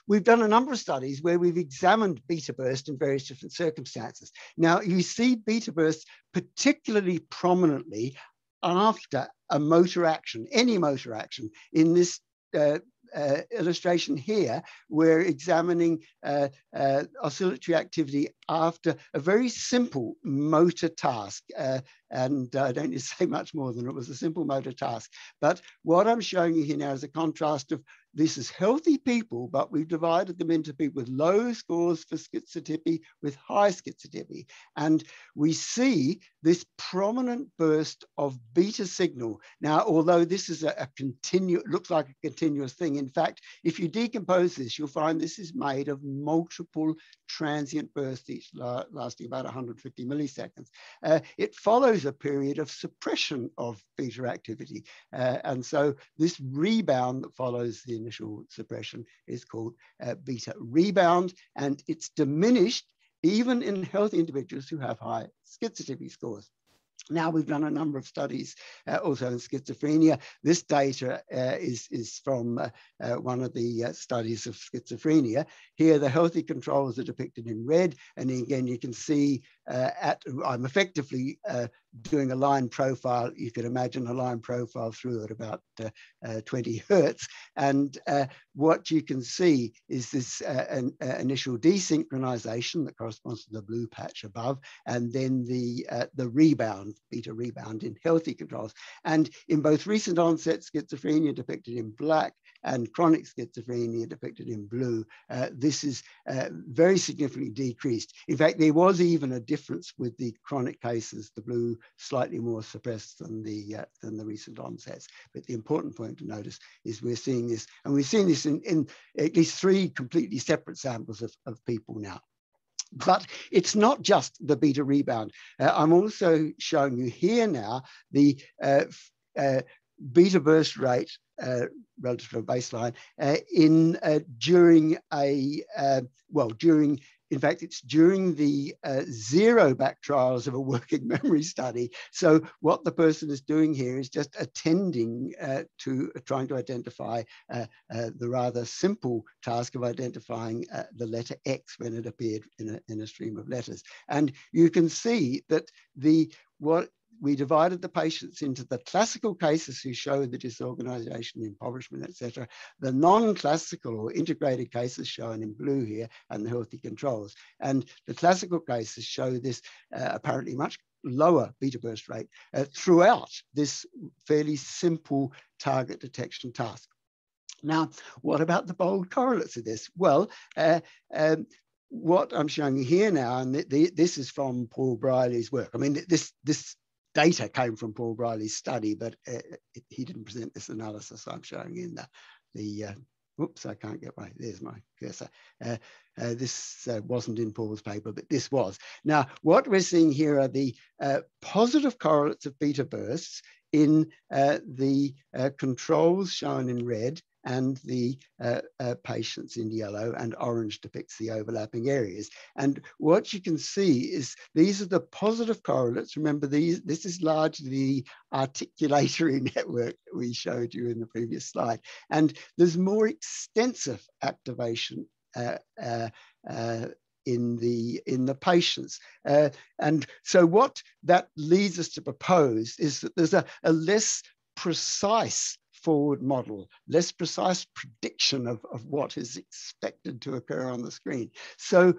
we've done a number of studies where we've examined beta burst in various different circumstances. Now, you see beta burst particularly prominently after a motor action, any motor action. In this illustration here, we're examining oscillatory activity after a very simple motor task. And I don't need to say much more than it was a simple motor task. But what I'm showing you here now is a contrast of this is healthy people, but we've divided them into people with low scores for schizotypy with high schizotypy. And we see this prominent burst of beta signal. Now, although this is looks like a continuous thing, in fact, if you decompose this, you'll find this is made of multiple transient bursts, each lasting about 150 milliseconds. It follows a period of suppression of beta activity. And so this rebound that follows the initial suppression is called beta rebound, and it's diminished even in healthy individuals who have high schizotypy scores. Now, we've done a number of studies also in schizophrenia. This data is from one of the studies of schizophrenia. Here, the healthy controls are depicted in red. And again, you can see I'm effectively doing a line profile. You could imagine a line profile through at about 20 hertz. And what you can see is this initial desynchronization that corresponds to the blue patch above, and then the rebound, beta rebound in healthy controls. And in both recent onset schizophrenia depicted in black and chronic schizophrenia depicted in blue, this is very significantly decreased. In fact, there was even a difference with the chronic cases, the blue slightly more suppressed than the recent onsets. But the important point to notice is we're seeing this, and we've seen this in at least 3 completely separate samples of people now. But it's not just the beta rebound. I'm also showing you here now the beta burst rate relative to a baseline in fact, it's during the zero back trials of a working memory study. So what the person is doing here is just attending to trying to identify the rather simple task of identifying the letter X when it appeared in a stream of letters. And you can see that we divided the patients into the classical cases who show the disorganization, impoverishment, etc., the non-classical or integrated cases shown in blue here, and the healthy controls. And the classical cases show this apparently much lower beta burst rate throughout this fairly simple target detection task. Now, what about the bold correlates of this? Well, what I'm showing you here now, and this is from Paul Briley's work. I mean, this data came from Paul Briley's study, but he didn't present this analysis. I'm showing in the whoops, I can't get my, there's my cursor. This wasn't in Paul's paper, but this was. Now, what we're seeing here are the positive correlates of beta bursts in the controls shown in red and the patients in yellow, and orange depicts the overlapping areas. And what you can see is these are the positive correlates. Remember, this is largely the articulatory network we showed you in the previous slide. And there's more extensive activation in the patients. And so what that leads us to propose is that there's a less precise forward model, less precise prediction of what is expected to occur on the screen. So,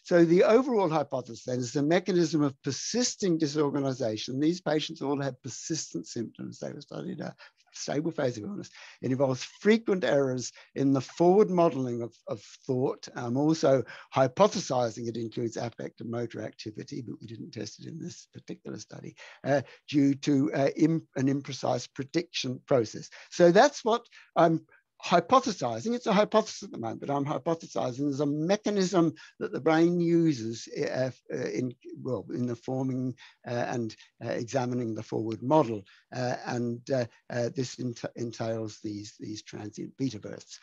so the overall hypothesis then is the mechanism of persisting disorganization. These patients all had persistent symptoms. They were studied a stable phase of illness. It involves frequent errors in the forward modeling of thought. I'm also hypothesizing it includes affect and motor activity, but we didn't test it in this particular study, due to an imprecise prediction process. So that's what I'm hypothesizing, it's a hypothesis at the moment, but I'm hypothesizing there's a mechanism that the brain uses in the forming and examining the forward model. This entails these transient beta bursts.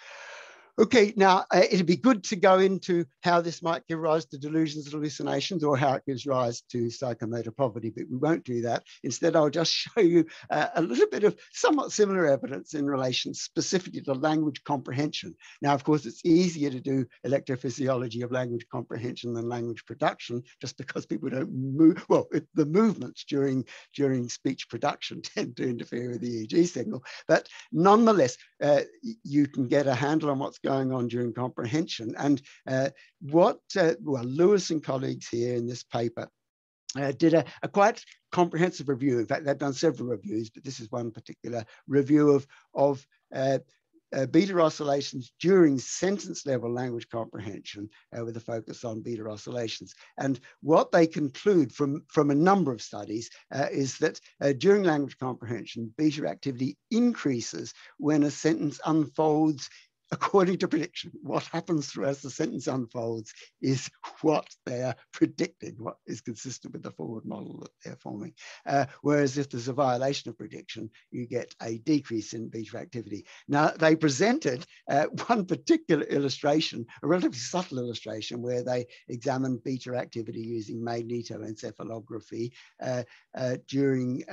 Okay, now it'd be good to go into how this might give rise to delusions and hallucinations, or how it gives rise to psychomotor poverty, but we won't do that. Instead, I'll just show you a little bit of somewhat similar evidence in relation specifically to language comprehension. Now, of course, it's easier to do electrophysiology of language comprehension than language production, just because people don't move. Well, the movements during speech production tend to interfere with the EEG signal, but nonetheless, you can get a handle on what's going on during comprehension. And Lewis and colleagues here in this paper did a quite comprehensive review. In fact, they've done several reviews, but this is one particular review of beta oscillations during sentence level language comprehension with a focus on beta oscillations. And what they conclude from a number of studies is that during language comprehension, beta activity increases when a sentence unfolds according to prediction. What happens as the sentence unfolds is what they're predicting, what is consistent with the forward model that they're forming. Whereas if there's a violation of prediction, you get a decrease in beta activity. Now, they presented one particular illustration, a relatively subtle illustration, where they examined beta activity using magnetoencephalography during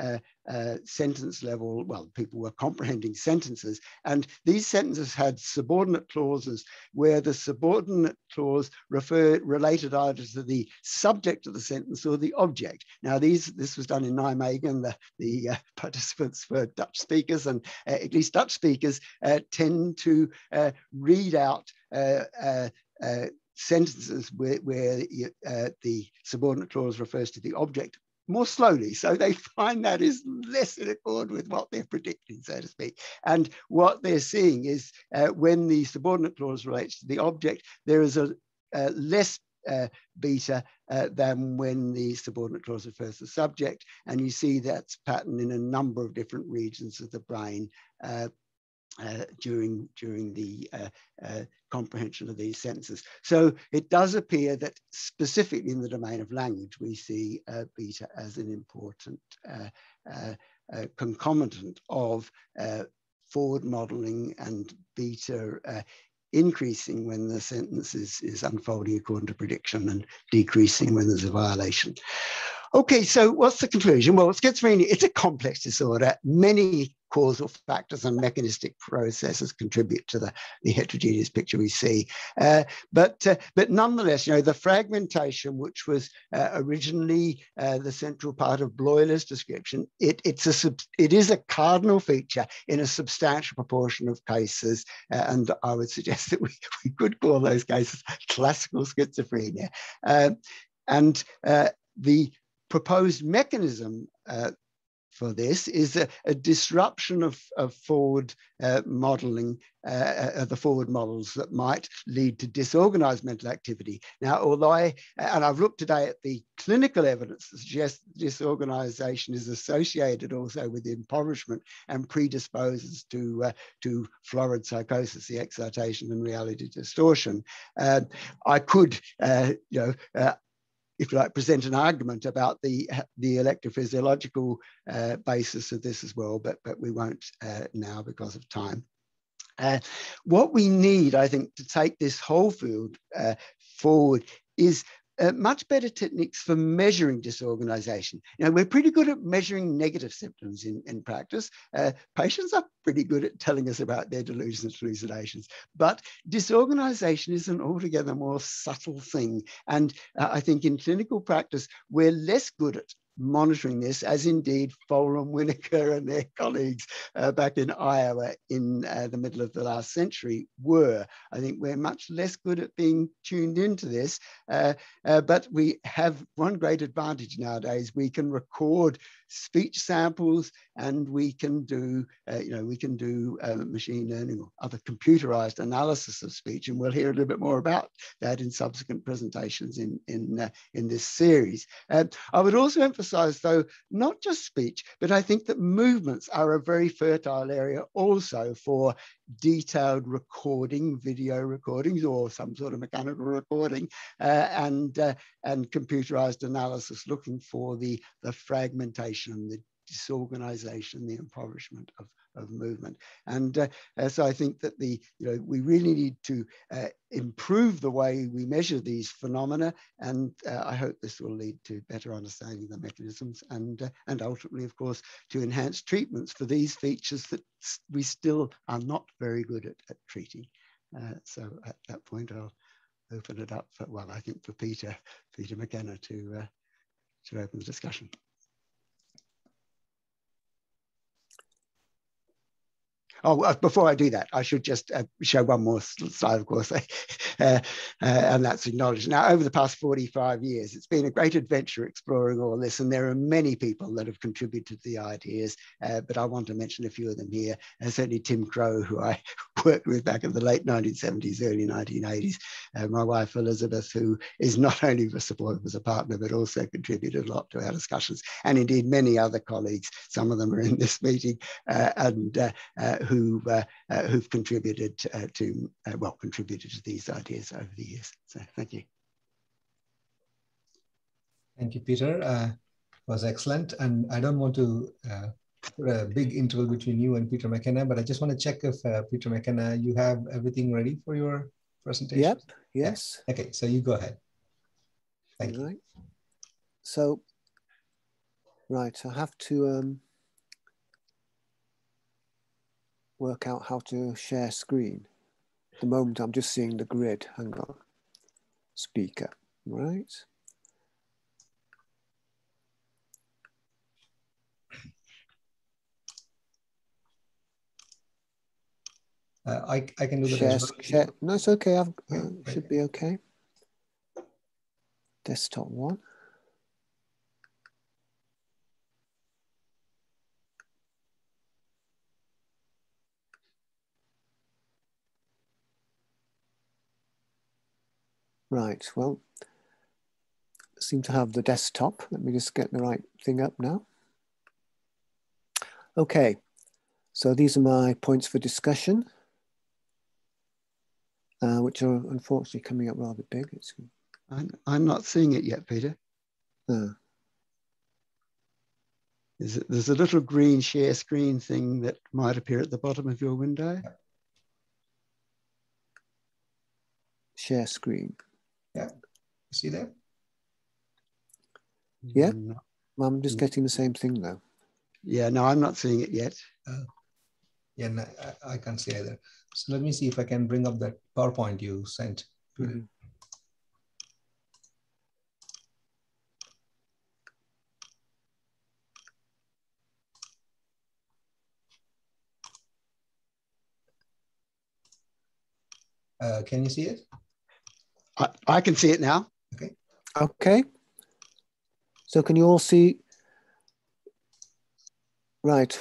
sentence level. Well, people were comprehending sentences, and these sentences had subordinate clauses where the subordinate clause related either to the subject of the sentence or the object. Now, this was done in Nijmegen. The participants were Dutch speakers, and at least Dutch speakers tend to read out sentences where the subordinate clause refers to the object more slowly. So they find that is less in accord with what they're predicting, so to speak. And what they're seeing is when the subordinate clause relates to the object, there is a less beta than when the subordinate clause refers to the subject. And you see that's pattern in a number of different regions of the brain during the comprehension of these sentences. So it does appear that specifically in the domain of language, we see beta as an important concomitant of forward modeling, and beta increasing when the sentence is unfolding according to prediction and decreasing when there's a violation. Okay, so what's the conclusion? Well, schizophrenia, it's a complex disorder. Many causal factors and mechanistic processes contribute to the heterogeneous picture we see. But nonetheless, the fragmentation, which was originally the central part of Bloyler's description, it is a cardinal feature in a substantial proportion of cases. And I would suggest that we could call those cases classical schizophrenia. And the proposed mechanism for this is a disruption of forward modeling, the forward models that might lead to disorganized mental activity. Now, although I've looked today at the clinical evidence that suggests disorganization is associated also with impoverishment and predisposes to florid psychosis, the excitation and reality distortion, I could, if you like, present an argument about the electrophysiological basis of this as well, but we won't now because of time. What we need, I think, to take this whole field forward is much better techniques for measuring disorganization. We're pretty good at measuring negative symptoms in practice. Patients are pretty good at telling us about their delusions and hallucinations, but disorganization is an altogether more subtle thing. And I think in clinical practice, we're less good at monitoring this, as indeed Folham, Winokur and their colleagues back in Iowa in the middle of the last century were. I think we're much less good at being tuned into this, but we have one great advantage nowadays. We can record speech samples, and we can do machine learning or other computerized analysis of speech, and we'll hear a little bit more about that in subsequent presentations in this series. I would also emphasize emphasize, though, not just speech, but I think that movements are a very fertile area also for detailed recording, video recordings, or some sort of mechanical recording, and computerized analysis, looking for the fragmentation, the disorganization, the impoverishment of movement. And so I think that we really need to improve the way we measure these phenomena, and I hope this will lead to better understanding the mechanisms, and ultimately, of course, to enhance treatments for these features that we still are not very good at treating. So at that point, I'll open it up for, well, I think for Peter McKenna to open the discussion. Oh, before I do that, I should just show one more slide, of course, and that's acknowledged. Now, over the past 45 years, it's been a great adventure exploring all this, and there are many people that have contributed to the ideas, but I want to mention a few of them here. Certainly Tim Crow, who I worked with back in the late 1970s, early 1980s. My wife, Elizabeth, who is not only supportive as a partner, but also contributed a lot to our discussions, and indeed many other colleagues. Some of them are in this meeting, who've contributed contributed to these ideas over the years. So thank you. Thank you, Peter. It was excellent. And I don't want to put a big interval between you and Peter McKenna, but I just want to check if Peter McKenna, you have everything ready for your presentation? Yep, yes. Yeah. Okay, so you go ahead. Thank you. So, right, I have to work out how to share screen. At the moment, I'm just seeing the grid. Hang on. Speaker, right? I can do that. Share. No, it's okay. Should be okay. Desktop 1. Right, well, seem to have the desktop. Let me just get the right thing up now. Okay, so these are my points for discussion, which are unfortunately coming up rather big. I'm not seeing it yet, Peter. Oh. There's a little green share screen thing that might appear at the bottom of your window. Share screen. Yeah, see that? Yeah, I'm just getting the same thing though. Yeah, no, I'm not seeing it yet. Yeah, no, I can't see either. So let me see if I can bring up that PowerPoint you sent. Mm-hmm. Can you see it? I can see it now. Okay. Okay. So can you all see? Right.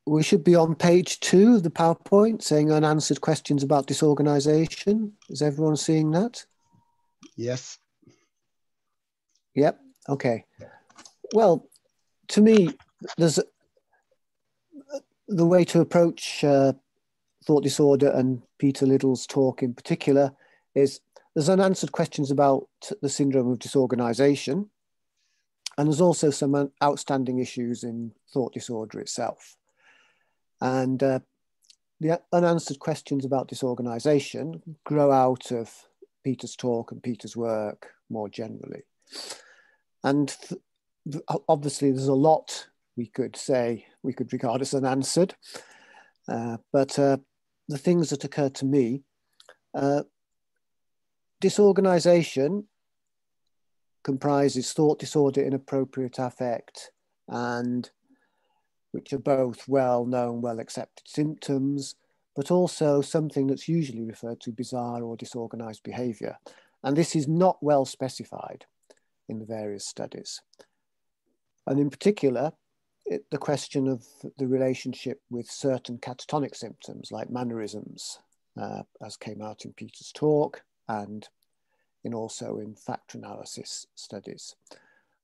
We should be on page 2 of the PowerPoint saying unanswered questions about disorganization. Is everyone seeing that? Yes. Yep. Okay. Well, to me, there's the way to approach thought disorder, and Peter Liddle's talk in particular, is there's unanswered questions about the syndrome of disorganization, and there's also some outstanding issues in thought disorder itself. And the unanswered questions about disorganization grow out of Peter's talk and Peter's work more generally. And obviously there's a lot we could say, we could regard as unanswered, but the things that occur to me, disorganization comprises thought disorder, inappropriate affect, and which are both well-known, well-accepted symptoms, but also something that's usually referred to bizarre or disorganized behavior. And this is not well specified in the various studies. And in particular, the question of the relationship with certain catatonic symptoms like mannerisms, as came out in Peter's talk and also in factor analysis studies.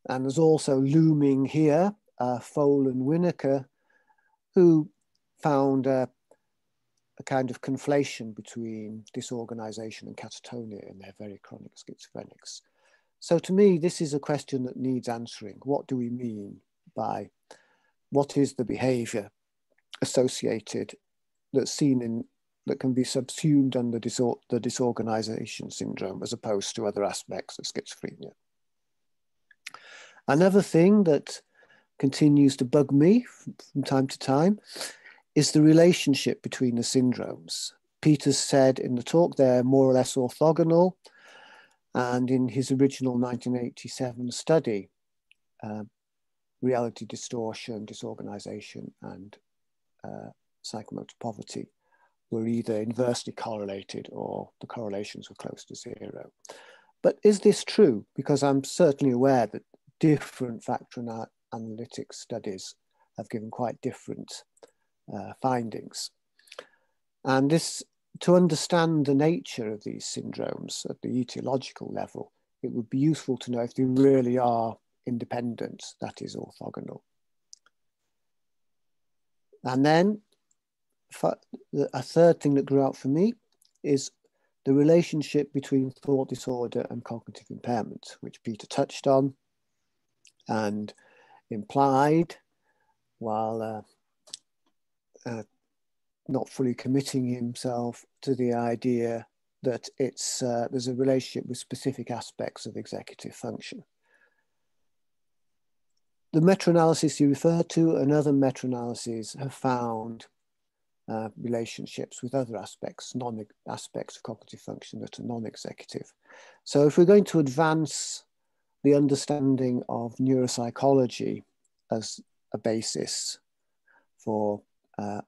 And there's also looming here, Fole and Winokur, who found a kind of conflation between disorganization and catatonia in their very chronic schizophrenics. So to me, this is a question that needs answering. What do we mean by, what is the behavior associated that's seen in, that can be subsumed under the disorganization syndrome as opposed to other aspects of schizophrenia? Another thing that continues to bug me from time to time is the relationship between the syndromes. Peter's said in the talk they're more or less orthogonal, and in his original 1987 study, reality distortion, disorganization, and psychomotor poverty were either inversely correlated or the correlations were close to zero. But is this true? Because I'm certainly aware that different factor analytics studies have given quite different findings. And this, to understand the nature of these syndromes at the etiological level, it would be useful to know if they really are independent, that is orthogonal. And then a third thing that grew out for me is the relationship between thought disorder and cognitive impairment, which Peter touched on and implied, while not fully committing himself to the idea that it's there's a relationship with specific aspects of executive function. The meta-analysis you referred to and other meta-analyses have found relationships with other aspects, aspects of cognitive function that are non-executive. So if we're going to advance the understanding of neuropsychology as a basis for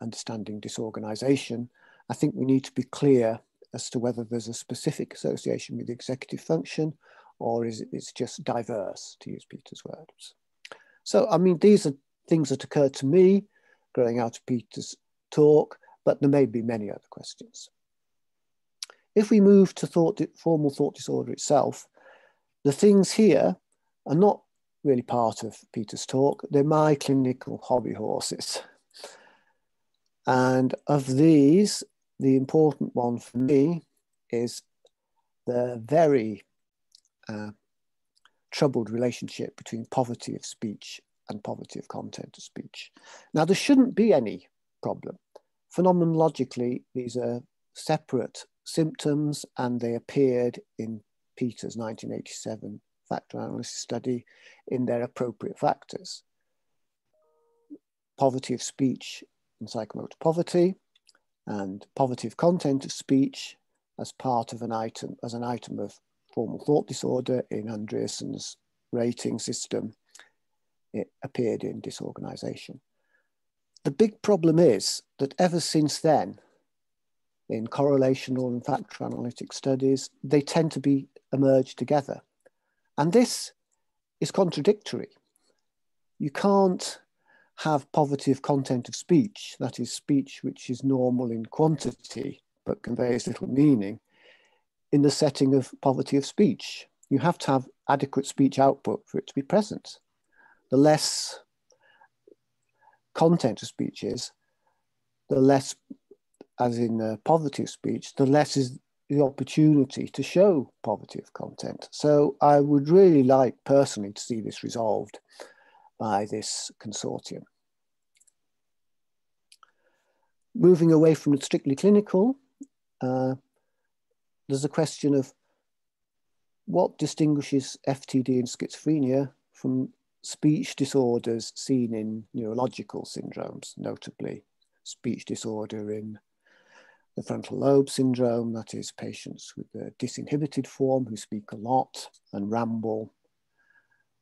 understanding disorganization, I think we need to be clear as to whether there's a specific association with executive function or is it's just diverse, to use Peter's words. So, I mean, these are things that occurred to me growing out of Peter's talk, but there may be many other questions. If we move to formal thought disorder itself, the things here are not really part of Peter's talk. They're my clinical hobby horses. And of these, the important one for me is the very troubled relationship between poverty of speech and poverty of content of speech. Now, there shouldn't be any problem. Phenomenologically, these are separate symptoms and they appeared in Peter's 1987 factor analysis study in their appropriate factors. Poverty of speech and psychomotor poverty, and poverty of content of speech as part of an item of formal thought disorder in Andreassen's rating system. It appeared in disorganization. The big problem is that ever since then, in correlational and factor analytic studies, they tend to be emerged together. And this is contradictory. You can't have poverty of content of speech, that is speech which is normal in quantity but conveys little meaning, in the setting of poverty of speech. You have to have adequate speech output for it to be present. The less content of speech is, the less, as in poverty of speech, the less is the opportunity to show poverty of content. So I would really like personally to see this resolved by this consortium. Moving away from the strictly clinical, there's a question of what distinguishes FTD in schizophrenia from speech disorders seen in neurological syndromes, notably speech disorder in the frontal lobe syndrome, that is patients with the disinhibited form who speak a lot and ramble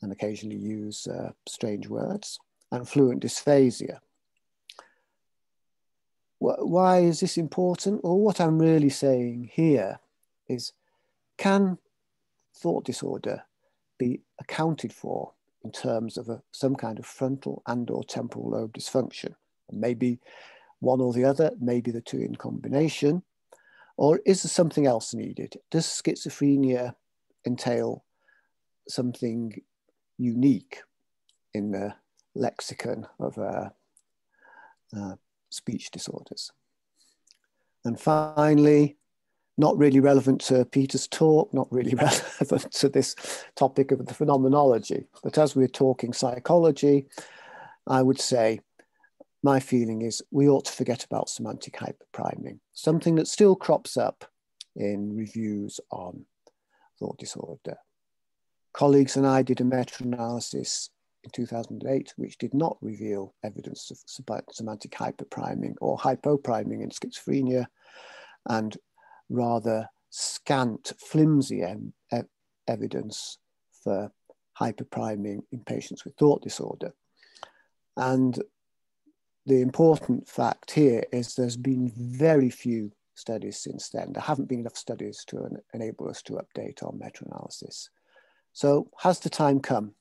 and occasionally use strange words, and fluent dysphasia. Why is this important? Well, what I'm really saying here is, can thought disorder be accounted for in terms of some kind of frontal and/or temporal lobe dysfunction? Maybe one or the other, maybe the two in combination, or is there something else needed? Does schizophrenia entail something unique in the lexicon of speech disorders. And finally, not really relevant to Peter's talk, not really relevant to this topic of the phenomenology, but as we're talking psychology, I would say my feeling is we ought to forget about semantic hyperpriming, something that still crops up in reviews on thought disorder. Colleagues and I did a meta-analysis in 2008, which did not reveal evidence of semantic hyperpriming or hypopriming in schizophrenia, and rather scant, flimsy evidence for hyperpriming in patients with thought disorder. And the important fact here is there's been very few studies since then. There haven't been enough studies to enable us to update our meta-analysis. So has the time come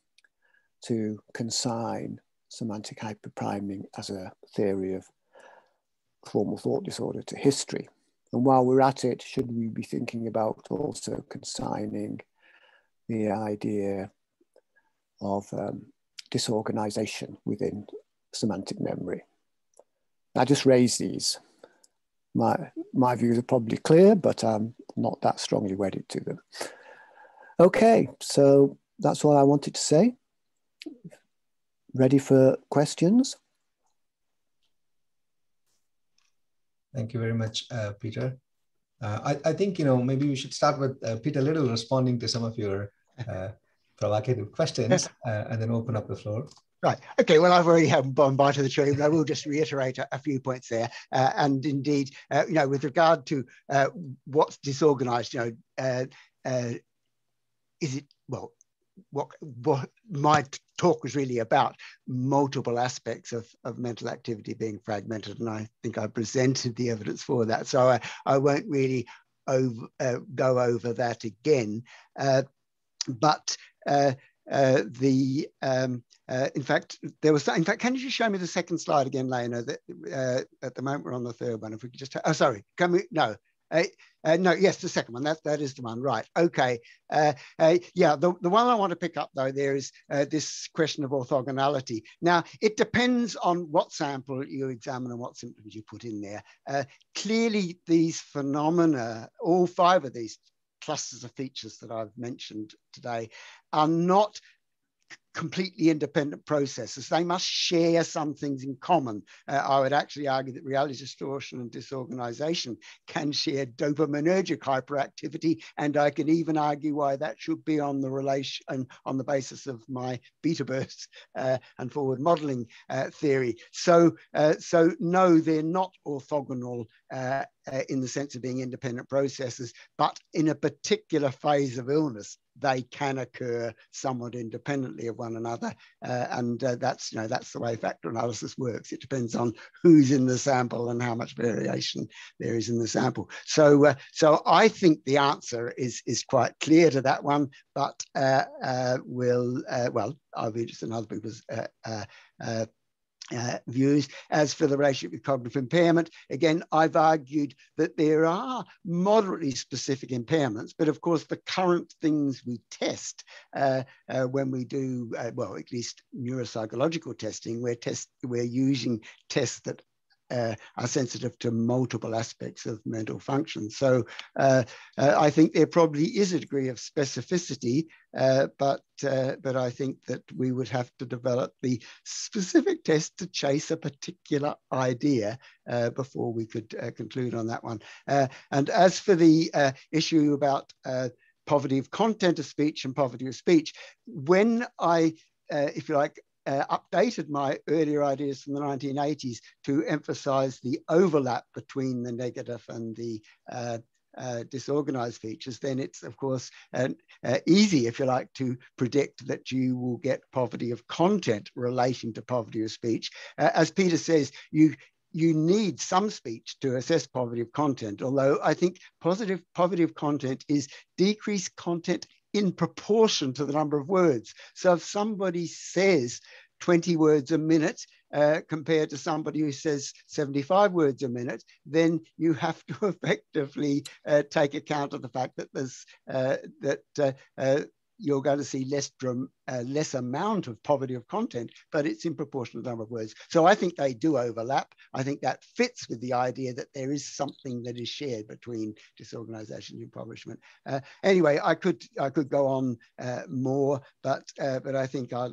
to consign semantic hyperpriming as a theory of formal thought disorder to history? And while we're at it, should we be thinking about also consigning the idea of disorganization within semantic memory? I just raise these. My views are probably clear, but I'm not that strongly wedded to them. Okay, so that's all I wanted to say. Ready for questions? Thank you very much, Peter. I think, maybe we should start with Peter Liddle responding to some of your provocative questions and then open up the floor. Right. Okay. Well, I've already had one bite of the cherry, but I will just reiterate a few points there. And indeed, with regard to what's disorganized, is it, well, what my talk was really about, multiple aspects of mental activity being fragmented, and I think I presented the evidence for that, so I won't really go over that again, but in fact, can you just show me the second slide again, Lena? That at the moment we're on the third one. If we could just, oh, sorry, can we? No. No, yes, the second one, that is the one, right. Okay, yeah, the one I want to pick up though, there is this question of orthogonality. Now, it depends on what sample you examine and what symptoms you put in there. Clearly, these phenomena, all 5 of these clusters of features that I've mentioned today, are not completely independent processes. They must share some things in common. I would actually argue that reality distortion and disorganization can share dopaminergic hyperactivity, and I can even argue why that should be on the relation on the basis of my beta bursts and forward modeling theory. So no, they're not orthogonal in the sense of being independent processes, but in a particular phase of illness, they can occur somewhat independently of one another, and that's the way factor analysis works. It depends on who's in the sample and how much variation there is in the sample. So I think the answer is quite clear to that one, but well, I'll be interested in other people's views. As for the relationship with cognitive impairment, again, I've argued that there are moderately specific impairments, but of course the current things we test when we do, well, at least neuropsychological testing, we're using tests that are sensitive to multiple aspects of mental function. So I think there probably is a degree of specificity, but I think that we would have to develop the specific test to chase a particular idea before we could conclude on that one. And as for the issue about poverty of content of speech and poverty of speech, when I, if you like, updated my earlier ideas from the 1980s to emphasize the overlap between the negative and the disorganized features, then it's of course easy, if you like, to predict that you will get poverty of content relating to poverty of speech. As Peter says, you need some speech to assess poverty of content, although I think poverty of content is decreased content in proportion to the number of words. So if somebody says 20 words a minute compared to somebody who says 75 words a minute, then you have to effectively take account of the fact that there's you're going to see less amount of poverty of content, but it's in proportion to the number of words. So I think they do overlap. I think that fits with the idea that there is something that is shared between disorganization and impoverishment. Anyway, I could go on more, but I think I'd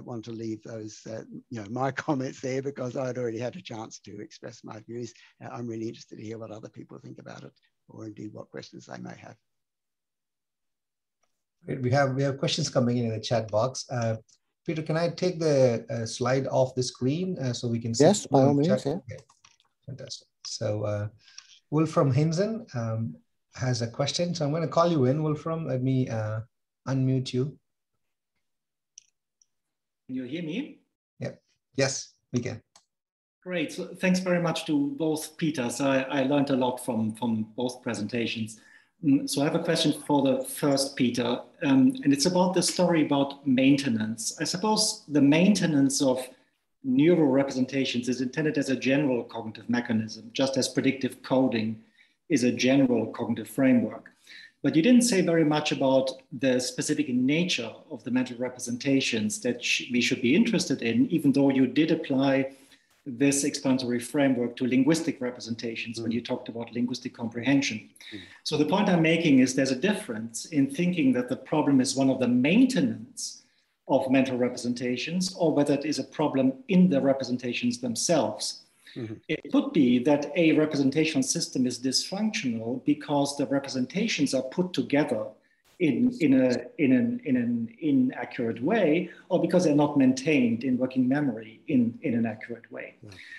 want to leave those my comments there, because I'd already had a chance to express my views. I'm really interested to hear what other people think about it, or indeed what questions they may have. Great. We have questions coming in the chat box. Peter, can I take the slide off the screen so we can see? Yes, by all means. Yeah. Okay. Fantastic. So Wolfram Hinsen has a question. So I'm going to call you in, Wolfram. Let me unmute you. Can you hear me? Yeah. Yes, we can. Great. So thanks very much to both Peters. I learned a lot from both presentations. So I have a question for the first Peter, and it's about the story about maintenance. I suppose the maintenance of neural representations is intended as a general cognitive mechanism, just as predictive coding is a general cognitive framework. But you didn't say very much about the specific nature of the mental representations that we should be interested in, even though you did apply this explanatory framework to linguistic representations when you talked about linguistic comprehension. So the point I'm making is there's a difference in thinking that the problem is one of the maintenance of mental representations, or whether it is a problem in the representations themselves. It could be that a representational system is dysfunctional because the representations are put together in an inaccurate way, or because they're not maintained in working memory in an accurate way.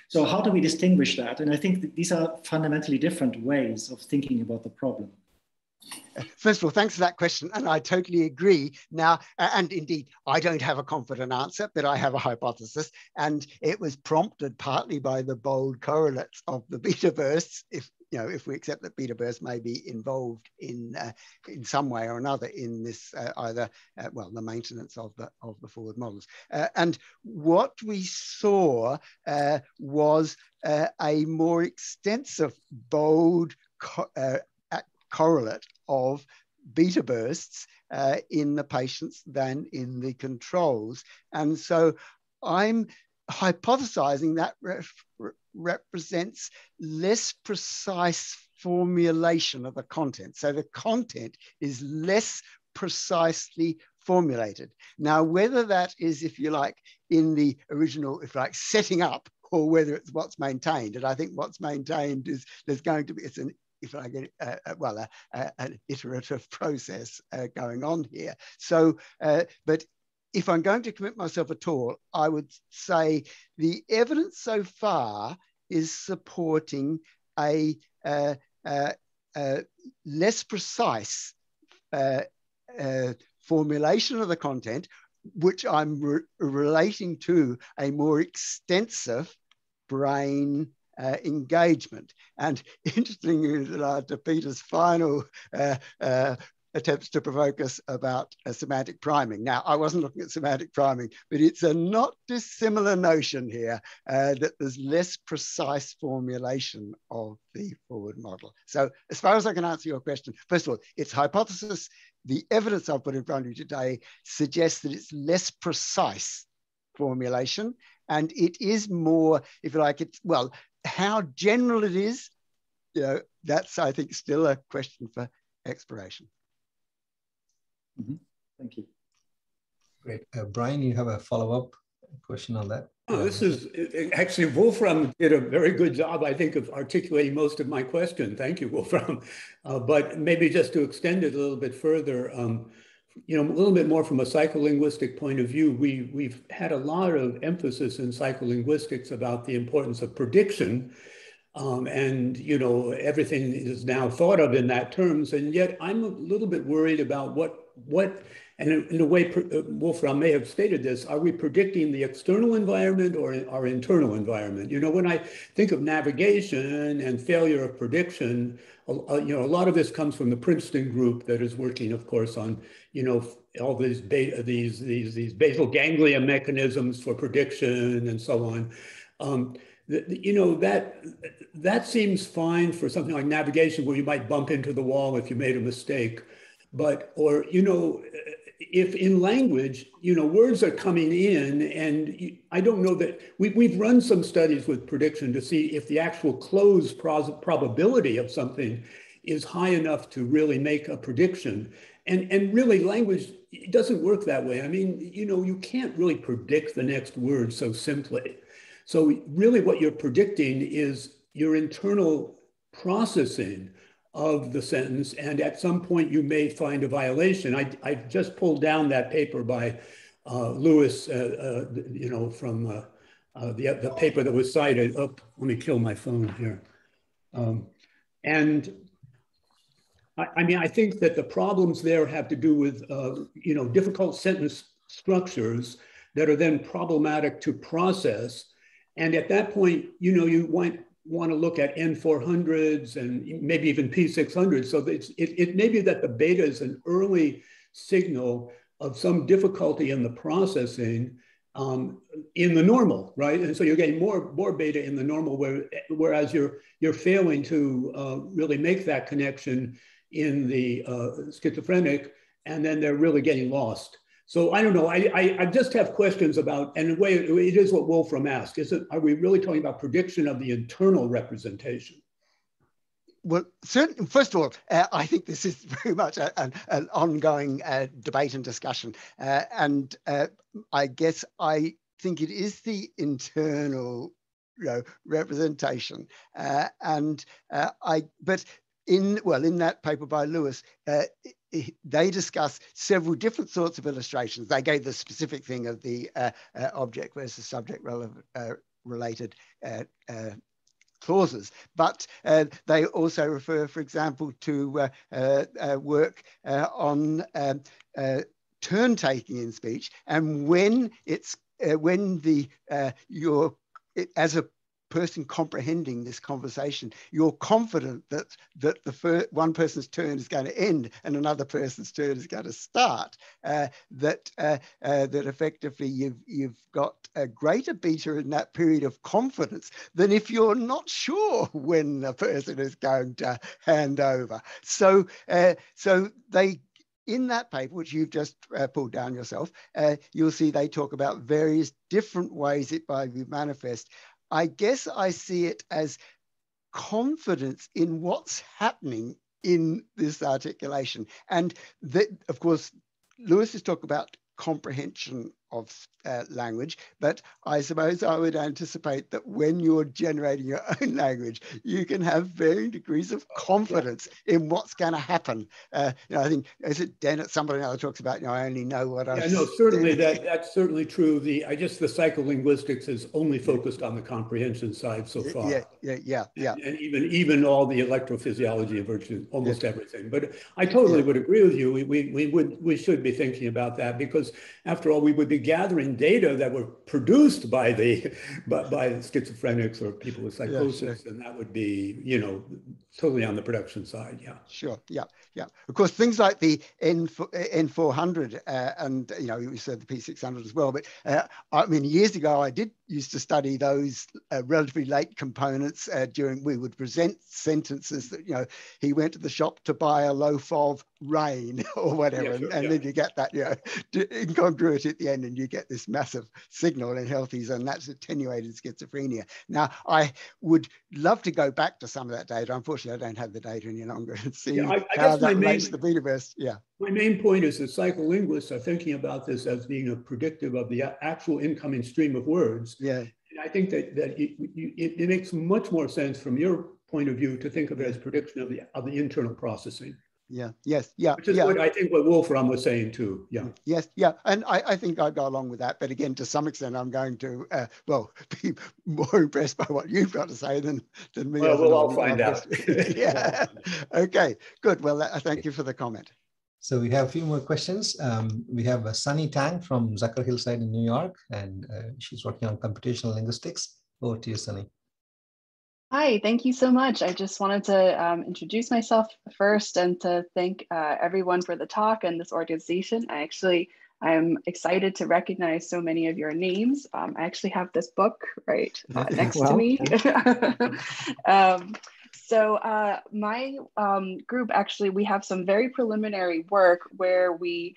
So how do we distinguish that? And I think that these are fundamentally different ways of thinking about the problem. First of all, thanks for that question, and I totally agree. Now, and indeed, I don't have a confident answer, but I have a hypothesis, and it was prompted partly by the bold correlates of the beta bursts. If we accept that beta bursts may be involved in some way or another in this the maintenance of the forward models. And what we saw was a more extensive bold correlate of beta bursts in the patients than in the controls. And so I'm hypothesizing that represents less precise formulation of the content. So the content is less precisely formulated. Now, whether that is, if you like, in the original, if you like, setting up, or whether it's what's maintained. And I think what's maintained is there's going to be, it's an, if I get an iterative process going on here. So, but if I'm going to commit myself at all, I would say the evidence so far is supporting a less precise formulation of the content, which I'm relating to a more extensive brain engagement. And interestingly, to Peter's final attempts to provoke us about semantic priming. Now, I wasn't looking at semantic priming, but it's a not dissimilar notion here that there's less precise formulation of the forward model. So as far as I can answer your question, first of all, it's hypothesis. The evidence I've put in front of you today suggests that it's less precise formulation, and it is more, if you like, it's, well, how general it is, that's, I think, still a question for exploration. Thank you. Great. Brian, you have a follow-up question on that? Oh, this is actually, Wolfram did a very good job, I think, of articulating most of my question. Thank you, Wolfram. But maybe just to extend it a little bit further, a little bit more from a psycholinguistic point of view, we've had a lot of emphasis in psycholinguistics about the importance of prediction. And, everything is now thought of in that terms. And yet I'm a little bit worried about what, and in a way, Wolfram may have stated this, are we predicting the external environment or our internal environment? When I think of navigation and failure of prediction, a lot of this comes from the Princeton group that is working, of course, on, all these basal ganglia mechanisms for prediction and so on. That seems fine for something like navigation, where you might bump into the wall if you made a mistake. but, or, you know, if in language, you know, words are coming in, and I don't know that, we've run some studies with prediction to see if the actual close probability of something is high enough to really make a prediction. And really language, it doesn't work that way. I mean, you know, you can't really predict the next word so simply. So really what you're predicting is your internal processing of the sentence, and at some point you may find a violation. I just pulled down that paper by Lewis, you know, from the paper that was cited. Oh, let me kill my phone here. And I mean, I think that the problems there have to do with, you know, difficult sentence structures that are then problematic to process. And at that point, you know, you want to look at N400s and maybe even P600s. So it may be that the beta is an early signal of some difficulty in the processing in the normal, right? And so you're getting more beta in the normal, whereas you're failing to really make that connection in the schizophrenic, and then they're really getting lost. So I don't know, I just have questions about, and in a way, it is what Wolfram asked, are we really talking about prediction of the internal representation? Well, certainly, first of all, I think this is very much an ongoing debate and discussion. And I guess I think it is the internal, you know, representation. But in that paper by Lewis, they discuss several different sorts of illustrations. They gave the specific thing of the object versus subject related clauses, but they also refer, for example, to work on turn taking in speech, and when it's as a person comprehending this conversation, you're confident that one person's turn is going to end and another person's turn is going to start. That effectively you've got a greater beta in that period of confidence than if you're not sure when a person is going to hand over. So they. In that paper, which you've just pulled down yourself, you'll see they talk about various different ways it might be manifest. I guess I see it as confidence in what's happening in this articulation. And that, of course, Lewis has talked about comprehension of language, but I suppose I would anticipate that when you're generating your own language, you can have varying degrees of confidence in what's going to happen. You know, I think, is it Dennett, somebody else talks about, you know, I only know what I know. Certainly that's certainly true. I guess the psycholinguistics is only focused on the comprehension side so far. Yeah. And even all the electrophysiology of virtually almost everything. But I totally would agree with you. We should be thinking about that, because after all, we would be gathering data that were produced by schizophrenics or people with psychosis, and that would be, you know, totally on the production side. Yeah. Sure. Yeah. Of course, things like the N400 and, you know, you said the P600 as well. But I mean, years ago, I used to study those relatively late components we would present sentences that, you know, he went to the shop to buy a loaf of rain or whatever, and then you get that, you know, incongruity at the end, and you get this massive signal in healthies, and that's attenuated schizophrenia. Now, I would love to go back to some of that data. Unfortunately, I don't have the data any longer, and see how that relates to the beta-verse. Yeah. My main point is that psycholinguists are thinking about this as being a predictive of the actual incoming stream of words. Yeah. And I think that it makes much more sense from your point of view to think of it as prediction of the internal processing. Yeah. Which is what I think what Wolfram was saying too. Yeah. Yes. Yeah. And I think I'd go along with that. But again, to some extent, I'm going to be more impressed by what you've got to say than me. Well, we'll all find out. Yeah. Okay. Good. Well, thank you for the comment. So we have a few more questions. We have Sunny Tang from Zucker Hillside in New York, and she's working on computational linguistics. Over to you, Sunny. Hi, thank you so much. I just wanted to introduce myself first and to thank everyone for the talk and this organization. I'm excited to recognize so many of your names. I actually have this book right next to me. So my group, actually, we have some very preliminary work where we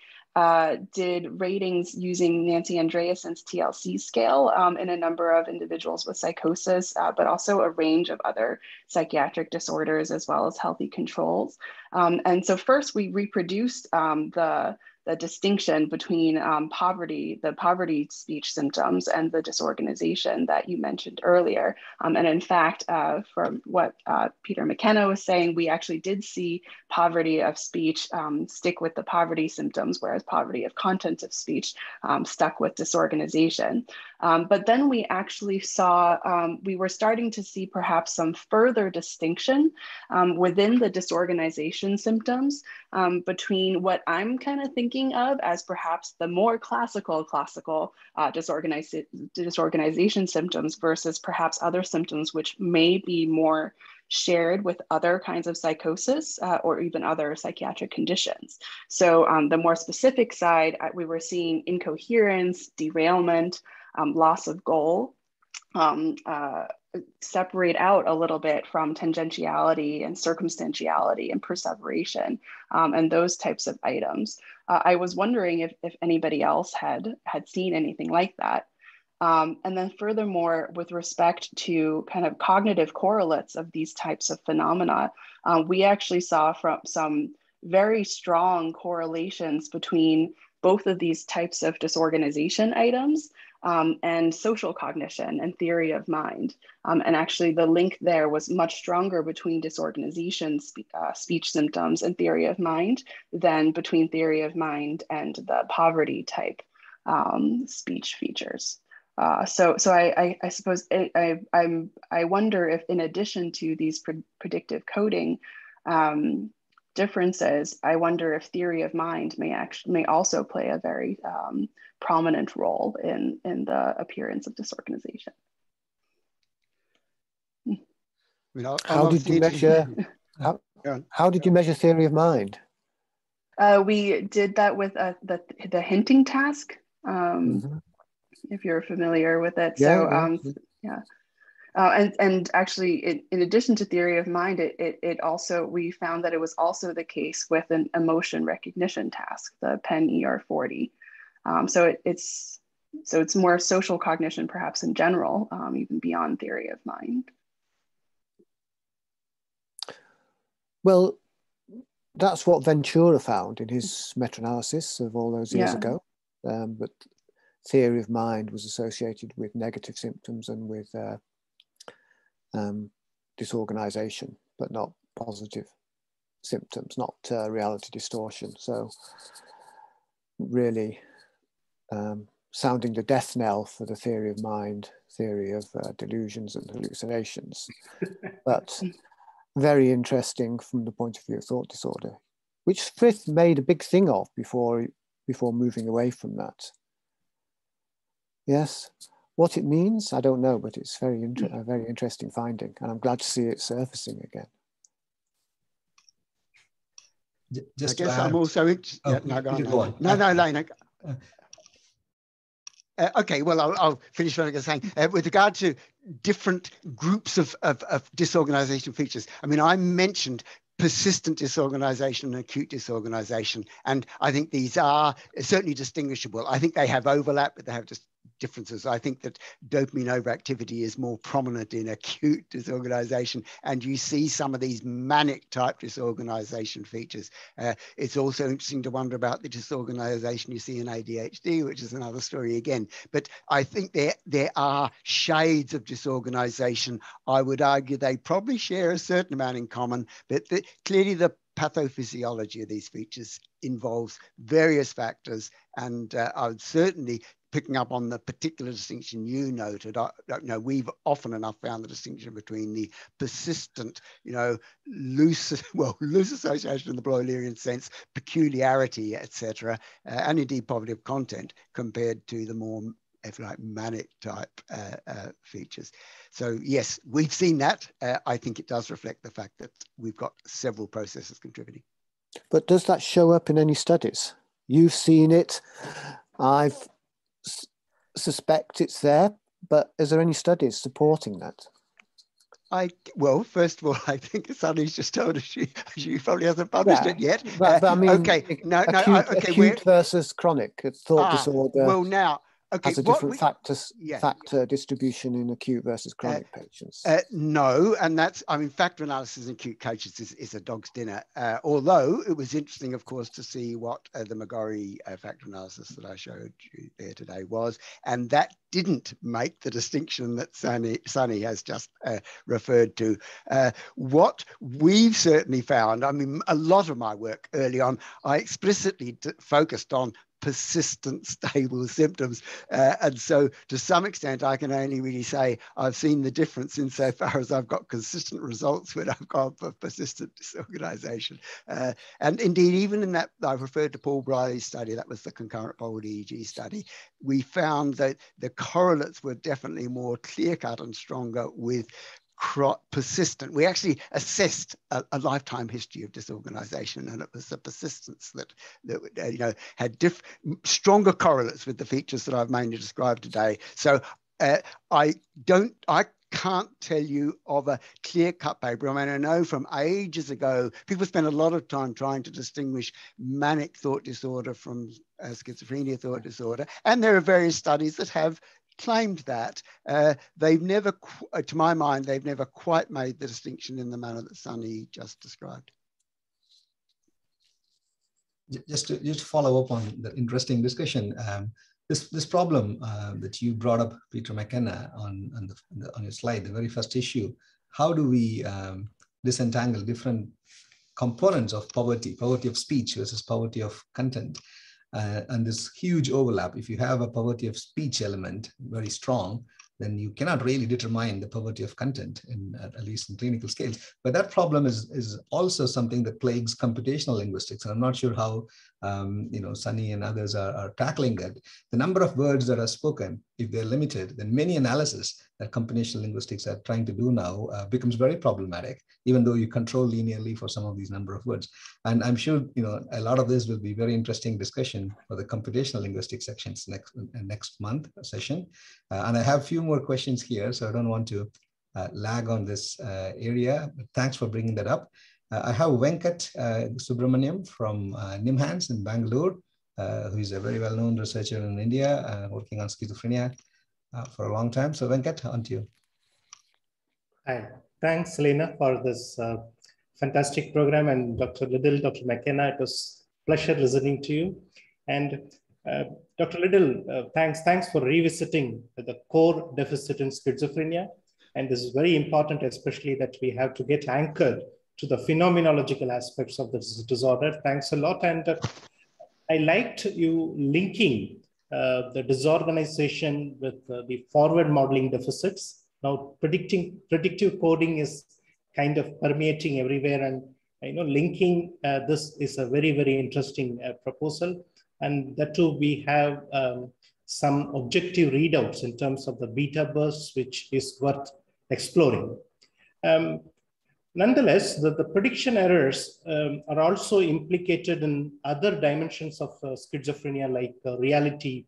did ratings using Nancy Andreassen's TLC scale in a number of individuals with psychosis, but also a range of other psychiatric disorders as well as healthy controls. And so first we reproduced the distinction between the poverty speech symptoms and the disorganization that you mentioned earlier. And in fact, from what Peter McKenna was saying, we actually did see poverty of speech stick with the poverty symptoms, whereas poverty of content of speech stuck with disorganization. But then we actually saw, we were starting to see perhaps some further distinction within the disorganization symptoms between what I'm kind of thinking of as perhaps the more classical disorganization symptoms versus perhaps other symptoms which may be more shared with other kinds of psychosis or even other psychiatric conditions. So on the more specific side, we were seeing incoherence, derailment, loss of goal, separate out a little bit from tangentiality and circumstantiality and perseveration and those types of items. I was wondering if anybody else had seen anything like that. And then furthermore, with respect to kind of cognitive correlates of these types of phenomena, we actually saw from some very strong correlations between both of these types of disorganization items and social cognition and theory of mind. And actually the link there was much stronger between disorganization speech symptoms and theory of mind than between theory of mind and the poverty type speech features. So I suppose I wonder if, in addition to these predictive coding differences, I wonder if theory of mind may also play a very prominent role in the appearance of disorganization. How did you measure? How did you measure theory of mind? We did that with the hinting task. If you're familiar with it. And actually, in addition to theory of mind, it also, we found that it was also the case with an emotion recognition task, the Penn ER40. So it's more social cognition, perhaps in general, even beyond theory of mind. Well, that's what Ventura found in his meta-analysis of all those years ago. But theory of mind was associated with negative symptoms and with disorganization, but not positive symptoms, not reality distortion. So really sounding the death knell for the theory of mind, theory of delusions and hallucinations. But very interesting from the point of view of thought disorder, which Frith made a big thing of before moving away from that. Yes, what it means, I don't know, but it's a very interesting finding, and I'm glad to see it surfacing again. Just I guess I'm also interested. Oh, no, go on. No, Lena. Okay, well, I'll finish what I was saying. With regard to different groups of disorganization features, I mean, I mentioned persistent disorganization and acute disorganization, and I think these are certainly distinguishable. I think they have overlap, but they have just differences. I think that dopamine overactivity is more prominent in acute disorganization, and you see some of these manic type disorganization features. It's also interesting to wonder about the disorganization you see in ADHD, which is another story again. But I think there are shades of disorganization. I would argue they probably share a certain amount in common, but clearly the pathophysiology of these features involves various factors, and I would certainly, picking up on the particular distinction you noted, we've often enough found the distinction between the persistent, loose association in the Bloilerian sense, peculiarity, etc., and indeed poverty of content, compared to the more, if you like, manic type features. So yes, we've seen that. I think it does reflect the fact that we've got several processes contributing. But does that show up in any studies? You've seen it. I suspect it's there, but is there any studies supporting that? Well, first of all, I think Sunny's just told us she probably hasn't published it yet. But I mean, okay, acute versus chronic thought disorder. Well, now, okay, has a different factor distribution in acute versus chronic patients. No, and that's, I mean, factor analysis in acute cases is a dog's dinner. Although it was interesting, of course, to see what the McGorry factor analysis that I showed you there today was, and that didn't make the distinction that Sunny has just referred to. What we've certainly found, I mean, a lot of my work early on, I explicitly focused on persistent, stable symptoms. And so to some extent, I can only really say I've seen the difference insofar as I've got consistent results when I've gone for persistent disorganization. And indeed, even in that, I referred to Paul Briley's study, that was the concurrent pole EEG study, we found that the correlates were definitely more clear-cut and stronger with persistent. We actually assessed a lifetime history of disorganization, and it was the persistence that you know, had stronger correlates with the features that I've mainly described today. So I can't tell you of a clear-cut paper. I mean, I know from ages ago, people spent a lot of time trying to distinguish manic thought disorder from schizophrenia thought disorder, and there are various studies that have claimed that. They've never, to my mind, they've never quite made the distinction in the manner that Sunny just described. Just to follow up on the interesting discussion, this problem that you brought up, Peter McKenna, on your slide, the very first issue, how do we disentangle different components of poverty of speech versus poverty of content? And this huge overlap. If you have a poverty of speech element very strong, then you cannot really determine the poverty of content, at least in clinical scales. But that problem is also something that plagues computational linguistics. And I'm not sure how you know, Sunny and others are tackling that. The number of words that are spoken, if they're limited, then many analysis that computational linguistics are trying to do now becomes very problematic, even though you control linearly for some of these number of words. And I'm sure, you know, a lot of this will be very interesting discussion for the computational linguistics sections next month session. And I have a few more questions here, so I don't want to lag on this area, but thanks for bringing that up. I have Venkat Subramaniam from NIMHANS in Bangalore, who is a very well-known researcher in India, working on schizophrenia for a long time. So Venkat, on to you. Hi, thanks Lena for this fantastic program, and Dr. Liddle, Dr. McKenna, it was a pleasure listening to you. And Dr. Liddle, thanks for revisiting the core deficit in schizophrenia. And this is very important, especially that we have to get anchored to the phenomenological aspects of this disorder. Thanks a lot. And I liked you linking the disorganization with the forward modeling deficits. Now, predictive coding is kind of permeating everywhere, and you know, linking this is a very, very interesting proposal. And that too, we have some objective readouts in terms of the beta bursts, which is worth exploring. Nonetheless, the prediction errors are also implicated in other dimensions of schizophrenia, like reality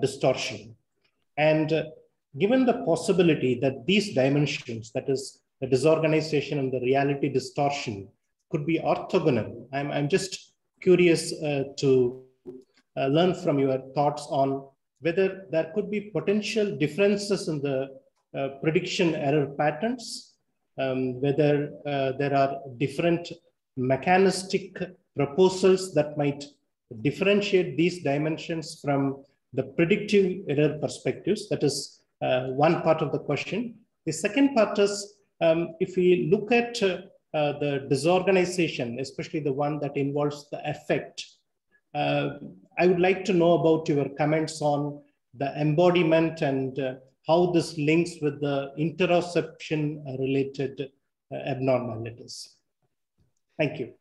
distortion. And given the possibility that these dimensions, that is the disorganization and the reality distortion, could be orthogonal, I'm just curious to learn from your thoughts on whether there could be potential differences in the prediction error patterns, whether there are different mechanistic proposals that might differentiate these dimensions from the predictive error perspectives. That is one part of the question. The second part is, if we look at the disorganization, especially the one that involves the affect, I would like to know about your comments on the embodiment and how this links with the interoception related abnormalities. Thank you.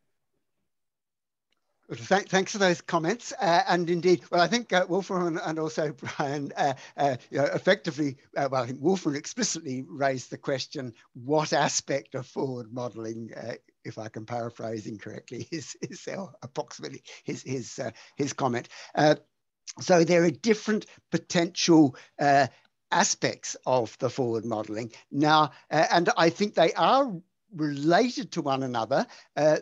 Thanks for those comments. And indeed, well, I think Wolfram and also Brian you know, effectively, well, I think Wolfram explicitly raised the question, what aspect of forward modeling, if I can paraphrase incorrectly, is approximately his comment. So there are different potential aspects of the forward modeling. Now, and I think they are related to one another.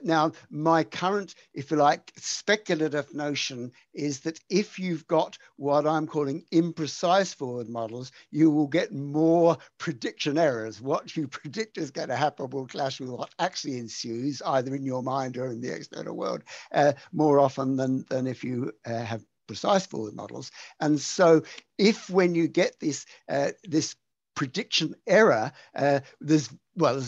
Now, my current, if you like, speculative notion is that if you've got what I'm calling imprecise forward models, you will get more prediction errors. What you predict is going to happen will clash with what actually ensues, either in your mind or in the external world, more often than if you have precise forward models. And so if when you get this, this prediction error, there's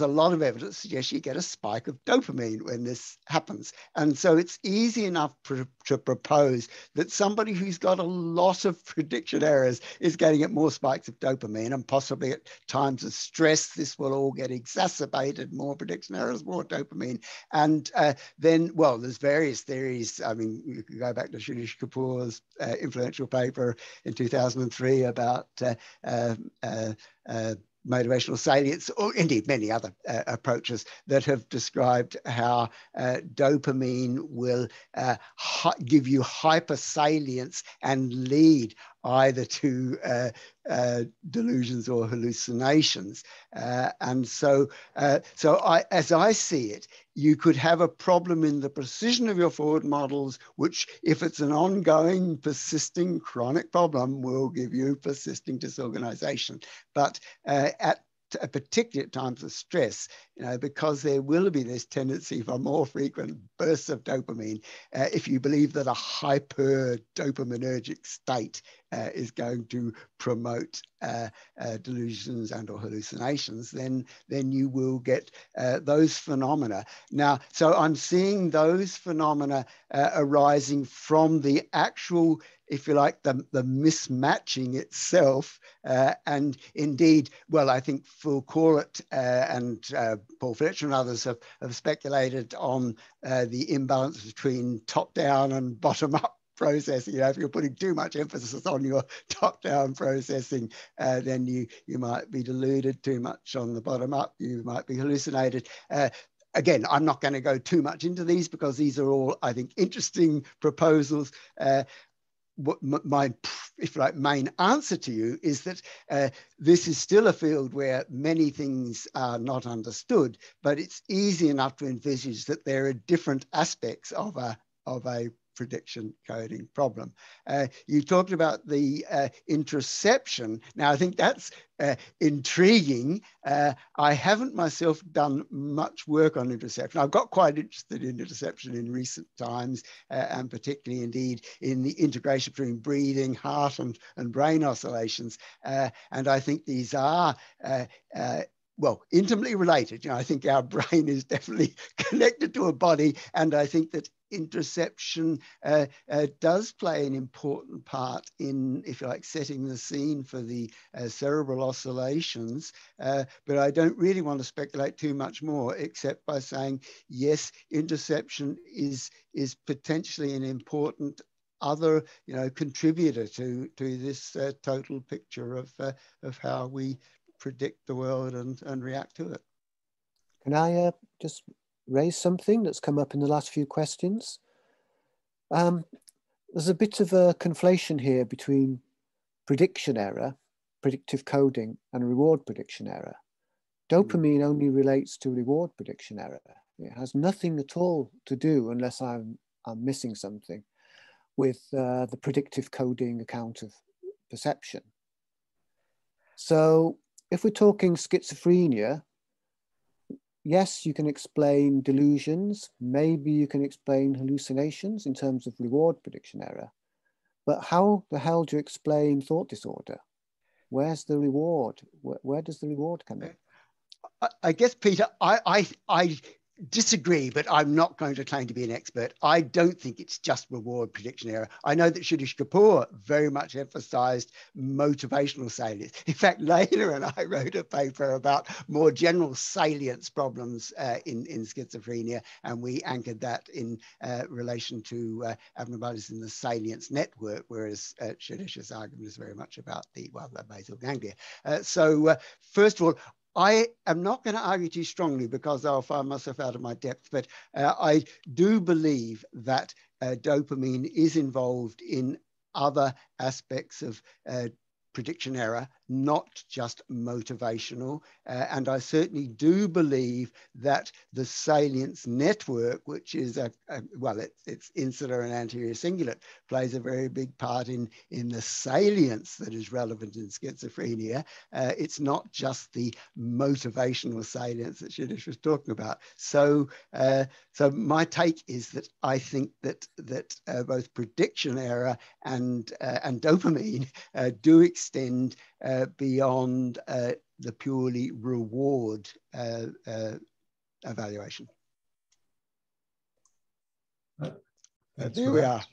a lot of evidence suggests you get a spike of dopamine when this happens. And so it's easy enough to propose that somebody who's got a lot of prediction errors is going to get more spikes of dopamine, and possibly at times of stress, this will all get exacerbated, more prediction errors, more dopamine. And then, well, there's various theories. I mean, you can go back to Shinish Kapoor's influential paper in 2003 about motivational salience, or indeed many other approaches that have described how dopamine will give you hypersalience and lead either to delusions or hallucinations. And so, as I see it, you could have a problem in the precision of your forward models, which, if it's an ongoing, persisting, chronic problem, will give you persisting disorganization. But at particularly at times of stress, because there will be this tendency for more frequent bursts of dopamine. If you believe that a hyper dopaminergic state is going to promote delusions and or hallucinations, then you will get those phenomena. Now, so I'm seeing those phenomena arising from the actual, if you like, the mismatching itself. And indeed, well, I think Foucault and Paul Fletcher and others have speculated on the imbalance between top-down and bottom-up processing. If you're putting too much emphasis on your top-down processing, then you might be deluded. Too much on the bottom-up, you might be hallucinated. Again, I'm not going to go too much into these because these are all, I think, interesting proposals. My, if you like, main answer to you is that this is still a field where many things are not understood, but it's easy enough to envisage that there are different aspects of a prediction coding problem. You talked about the interception. Now, I think that's intriguing. I haven't myself done much work on interception. I've got quite interested in interception in recent times, and particularly indeed in the integration between breathing, heart and brain oscillations. And I think these are well, intimately related. I think our brain is definitely connected to a body, and I think that interception does play an important part in, if you like, setting the scene for the cerebral oscillations. But I don't really want to speculate too much more, except by saying, yes, interception is potentially an important other, contributor to this total picture of how we predict the world and react to it. Can I just raise something that's come up in the last few questions? There's a bit of a conflation here between prediction error, predictive coding, and reward prediction error. Dopamine only relates to reward prediction error. It has nothing at all to do, unless I'm missing something, with the predictive coding account of perception. So if we're talking schizophrenia, yes, you can explain delusions. Maybe you can explain hallucinations in terms of reward prediction error. But how the hell do you explain thought disorder? Where's the reward? Where does the reward come in? I guess, Peter, I disagree, but I'm not going to claim to be an expert. I don't think it's just reward prediction error. I know that Shinish Kapoor very much emphasized motivational salience. In fact, Layla and I wrote a paper about more general salience problems in schizophrenia, and we anchored that in relation to abnormalities in the salience network, whereas Shinish's argument is very much about the basal ganglia. So first of all, I am not going to argue too strongly because I'll find myself out of my depth, but I do believe that dopamine is involved in other aspects of prediction error, not just motivational. And I certainly do believe that the salience network, which is it's insular and anterior cingulate, plays a very big part in the salience that is relevant in schizophrenia. It's not just the motivational salience that Shiddush was talking about. So my take is that I think that both prediction error and dopamine do extend beyond the purely reward evaluation. There we are.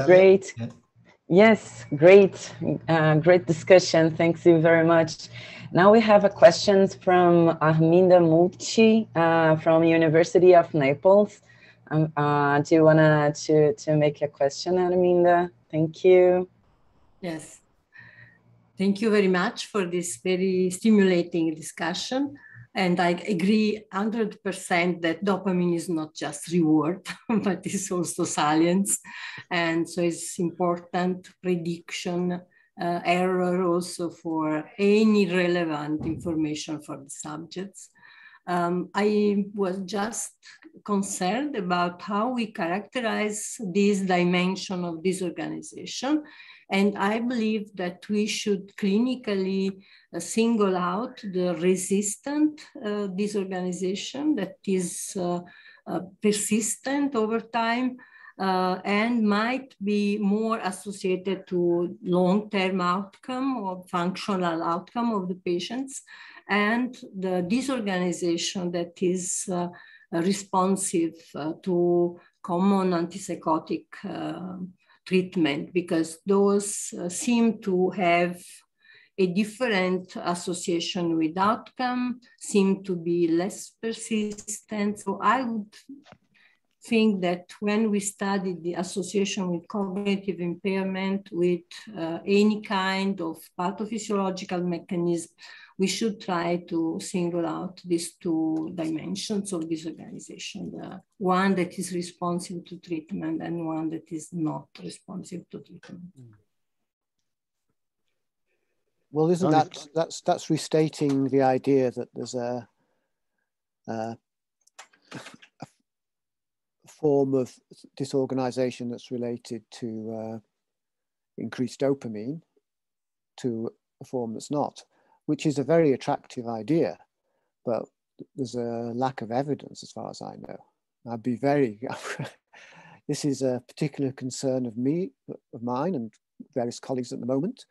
Great. Yeah. Yes, great. Great discussion. Thanks you very much. Now we have a question from Arminda Multi from University of Naples. Do you want to make a question, Arminda? Thank you. Yes. Thank you very much for this very stimulating discussion. And I agree 100% that dopamine is not just reward, but it's also salience. And so it's important prediction error also for any relevant information for the subjects. I was just concerned about how we characterize this dimension of disorganization. And I believe that we should clinically single out the resistant disorganization that is persistent over time and might be more associated to long-term outcome or functional outcome of the patients, and the disorganization that is responsive to common antipsychotic treatment, because those seem to have a different association with outcome, seem to be less persistent. So I would think that when we study the association with cognitive impairment with any kind of pathophysiological mechanism, we should try to single out these two dimensions of disorganization, the one that is responsive to treatment and one that is not responsive to treatment. Well, isn't that's restating the idea that there's a form of disorganization that's related to increased dopamine to a form that's not, which is a very attractive idea, but there's a lack of evidence as far as I know. I'd be very, this is a particular concern of mine and various colleagues at the moment.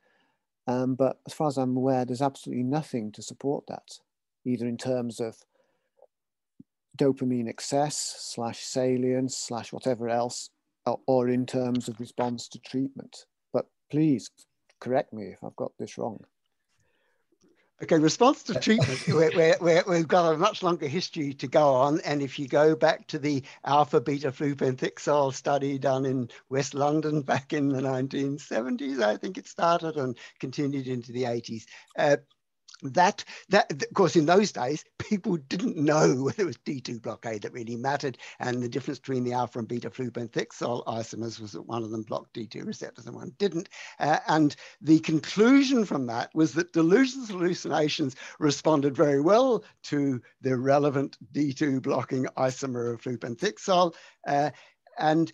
But as far as I'm aware, there's absolutely nothing to support that, either in terms of dopamine excess / salience / whatever else, or in terms of response to treatment. But please correct me if I've got this wrong. Okay, response to treatment, we've got a much longer history to go on. And if you go back to the alpha-beta flupentixol study done in West London back in the 1970s, I think it started and continued into the 80s. That of course, in those days, people didn't know whether it was D2 blockade that really mattered. And the difference between the alpha and beta flupentixol isomers was that one of them blocked D2 receptors and one didn't. And the conclusion from that was that delusions and hallucinations responded very well to the relevant D2 blocking isomer of flupentixol. And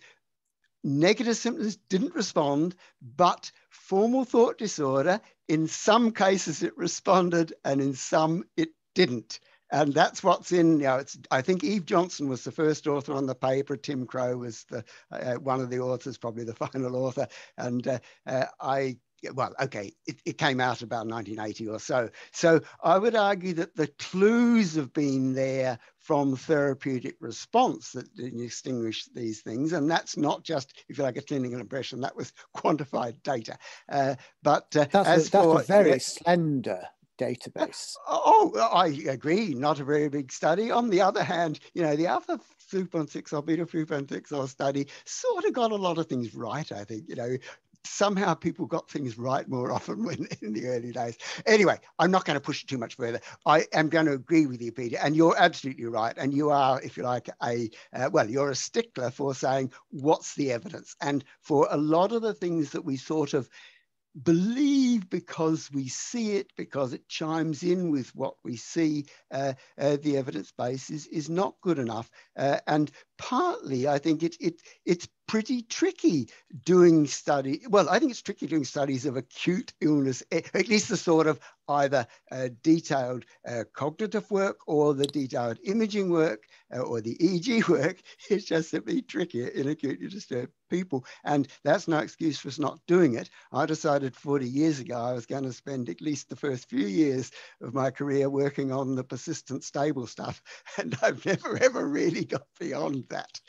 negative symptoms didn't respond, but formal thought disorder, in some cases it responded and in some it didn't. And that's what's in, I think Eve Johnson was the first author on the paper. Tim Crow was the one of the authors, probably the final author. And it came out about 1980 or so. So I would argue that the clues have been there from therapeutic response that distinguish these things. And that's not just, if you like, a clinical impression, that was quantified data. That's a very slender database. I agree, not a very big study. On the other hand, the alpha flupentixol, beta flupentixol study sort of got a lot of things right, I think. somehow people got things right more often when in the early days. Anyway, I'm not going to push it too much further. I am going to agree with you, Peter, and you're absolutely right. And you are, if you like, well, you're a stickler for saying, what's the evidence? And for a lot of the things that we sort of believe because we see it, because it chimes in with what we see, the evidence base is not good enough. And partly, I think it's pretty tricky doing I think it's tricky doing studies of acute illness, at least the sort of either detailed cognitive work or the detailed imaging work or the EEG work. It's just simply trickier in acutely disturbed people. And that's no excuse for us not doing it. I decided 40 years ago I was going to spend at least the first few years of my career working on the persistent stable stuff. And I've never ever really got beyond that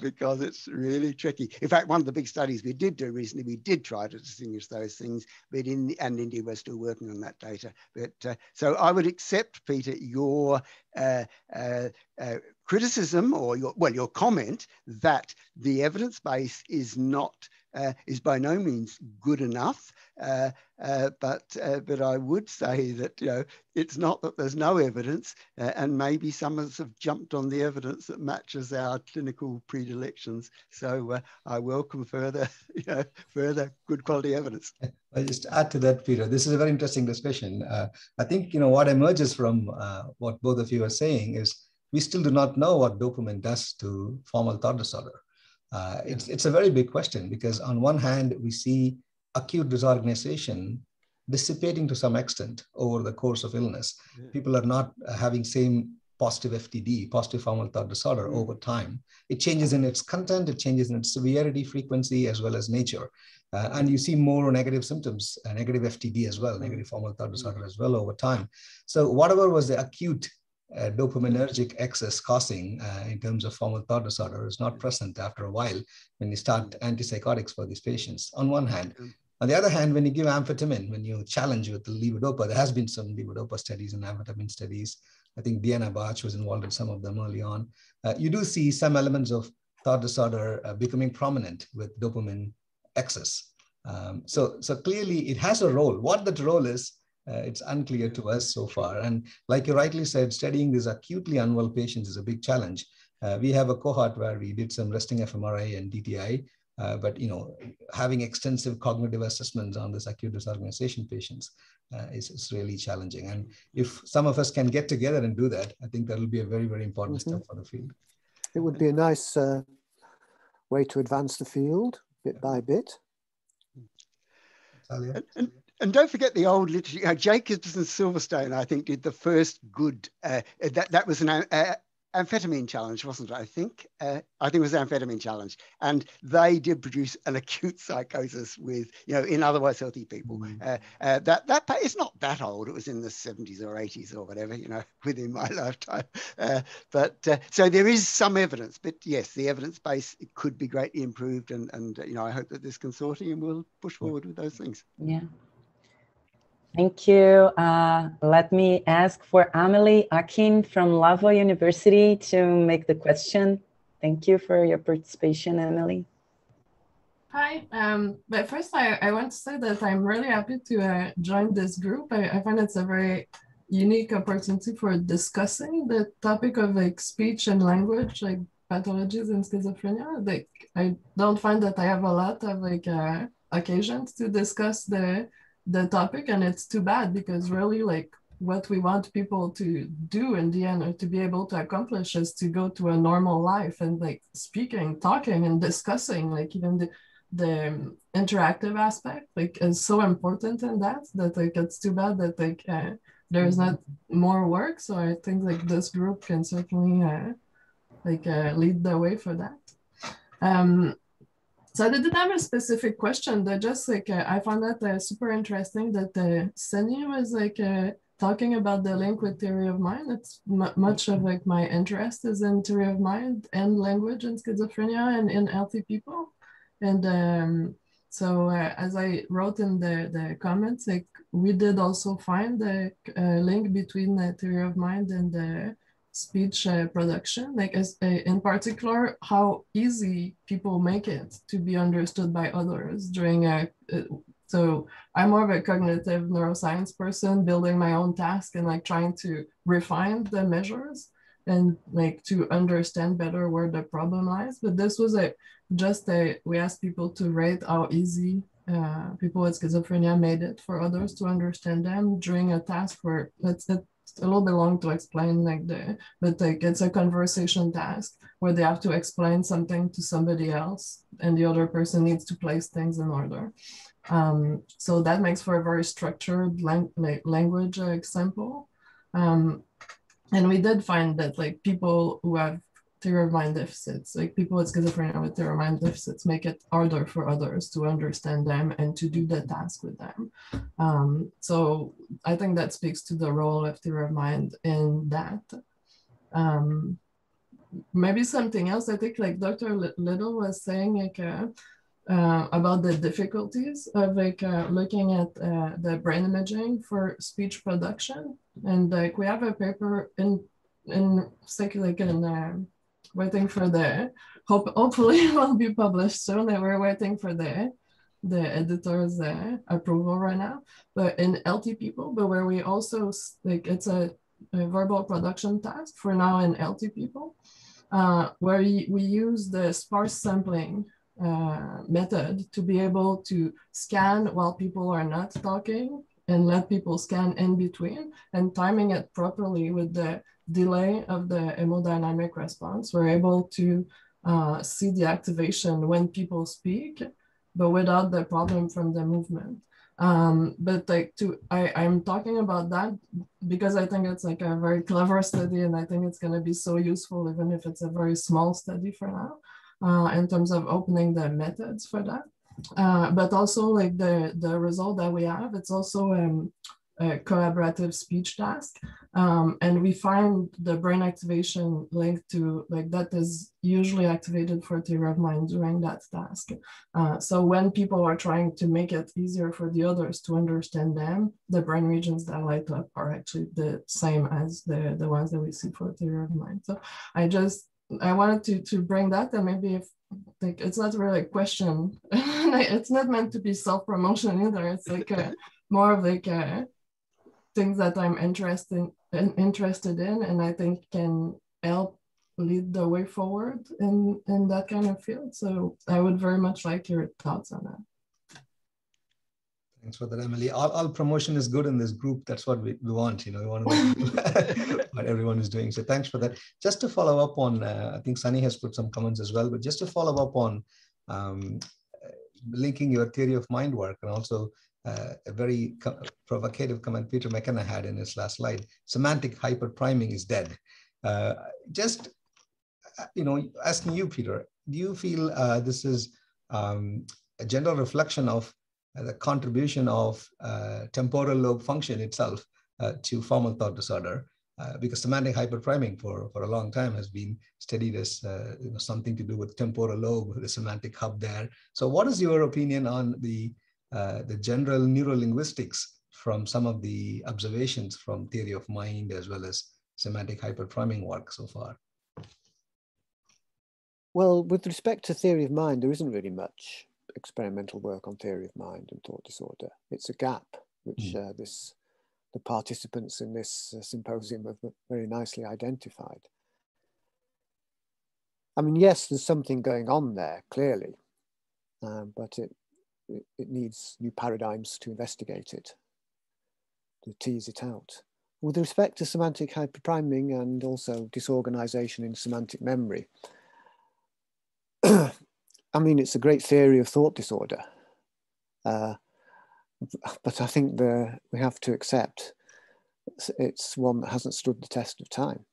because it's really tricky. In fact, one of the big studies we did do recently, we did try to distinguish those things, but and indeed we're still working on that data. But so I would accept, Peter, your criticism or your comment that the evidence base is by no means good enough. But I would say that it's not that there's no evidence, and maybe some of us have jumped on the evidence that matches our clinical predilections. So I welcome further good quality evidence. I'll just add to that, Peter. This is a very interesting discussion. I think what emerges from what both of you are saying is we still do not know what dopamine does to formal thought disorder. It's a very big question because on one hand, we see acute disorganization dissipating to some extent over the course of illness. Yeah. People are not having same positive FTD, positive formal thought disorder over time. It changes in its content, it changes in its severity, frequency, as well as nature. And you see more negative symptoms, negative FTD as well, negative formal thought disorder as well over time. So whatever was the acute dopaminergic excess causing in terms of formal thought disorder is not present after a while when you start antipsychotics for these patients, on one hand. On the other hand, when you give amphetamine, when you challenge with the levodopa, there has been some levodopa studies and amphetamine studies. I think Diana Bach was involved in some of them early on. You do see some elements of thought disorder becoming prominent with dopamine excess. So clearly it has a role. What that role is, it's unclear to us so far. And like you rightly said, studying these acutely unwell patients is a big challenge. We have a cohort where we did some resting fMRI and DTI, but having extensive cognitive assessments on this acute disorganization patients is really challenging. And if some of us can get together and do that, I think that will be a very, very important step for the field. It would be a nice way to advance the field bit by bit. And don't forget the old literature. Jacobs and Silverstone, I think, did the first good. That was an amphetamine challenge, wasn't it? I think it was an amphetamine challenge, and they did produce an acute psychosis with in otherwise healthy people. That it's not that old. It was in the 70s or 80s or whatever, within my lifetime. But so there is some evidence. But yes, the evidence base could be greatly improved, and I hope that this consortium will push forward with those things. Yeah. Thank you. Let me ask for Amelie Akin from Laval University to make the question. Thank you for your participation, Amelie. Hi. But first, I want to say that I'm really happy to join this group. I find it's a very unique opportunity for discussing the topic of speech and language, like pathologies in schizophrenia. I don't find that I have a lot of occasions to discuss the topic, and it's too bad because really what we want people to do in the end, or to be able to accomplish, is to go to a normal life, and speaking, talking, and discussing, even the interactive aspect is so important in that it's too bad that there's not more work. So I think this group can certainly lead the way for that. So I didn't have a specific question, but just I found that super interesting that Seni was talking about the link with theory of mind. It's much of my interest is in theory of mind and language in schizophrenia and in healthy people. And so as I wrote in the comments, we did also find the link between the theory of mind and the speech production, like in particular, how easy people make it to be understood by others during so I'm more of a cognitive neuroscience person, building my own task and like trying to refine the measures and like to understand better where the problem lies. But this was we asked people to rate how easy people with schizophrenia made it for others to understand them during a task where it's a little bit long to explain but like it's a conversation task where they have to explain something to somebody else and the other person needs to place things in order. So that makes for a very structured language example. And we did find that like people who have theory of mind deficits, like people with schizophrenia with theory of mind deficits, make it harder for others to understand them and to do the task with them. So I think that speaks to the role of theory of mind in that. Maybe something else, I think like Dr. Liddle was saying like about the difficulties of like looking at the brain imaging for speech production. And like we have a paper waiting for hopefully it will be published soon, and we're waiting for the editor's approval right now, but in LT people, but where we also like it's a verbal production task for now in LT people, where we use the sparse sampling method to be able to scan while people are not talking and let people scan in between, and timing it properly with the delay of the hemodynamic response. We're able to see the activation when people speak, but without the problem from the movement. But like I'm talking about that because I think it's like a very clever study, and I think it's going to be so useful, even if it's a very small study for now, in terms of opening the methods for that. But also like the result that we have, it's also a collaborative speech task. And we find the brain activation linked to like that is usually activated for theory of mind during that task. So when people are trying to make it easier for the others to understand them, the brain regions that light up are actually the same as the ones that we see for theory of mind. So I wanted to bring that, and maybe if like it's not really a question, it's not meant to be self-promotion either. It's like more of like things that I'm interested in, and I think can help lead the way forward in that kind of field. So I would very much like your thoughts on that. Thanks for that, Emily. All promotion is good in this group. That's what we want. You know, we want to know what everyone is doing. So thanks for that. Just to follow up on, I think Sunny has put some comments as well, but just to follow up on linking your theory of mind work, and also a very provocative comment Peter McKenna had in his last slide: semantic hyper-priming is dead. Just, you know, asking you, Peter, do you feel this is a general reflection of the contribution of temporal lobe function itself to formal thought disorder? Because semantic hyper-priming for a long time has been studied as you know, something to do with temporal lobe, the semantic hub there. So what is your opinion on the general neurolinguistics from some of the observations from theory of mind as well as semantic hyper-priming work so far? Well, with respect to theory of mind, there isn't really much experimental work on theory of mind and thought disorder. It's a gap which the participants in this symposium have very nicely identified. I mean, yes, there's something going on there, clearly, but it needs new paradigms to investigate it, to tease it out. With respect to semantic hyper-priming and also disorganization in semantic memory, I mean, it's a great theory of thought disorder, but I think we have to accept it's one that hasn't stood the test of time.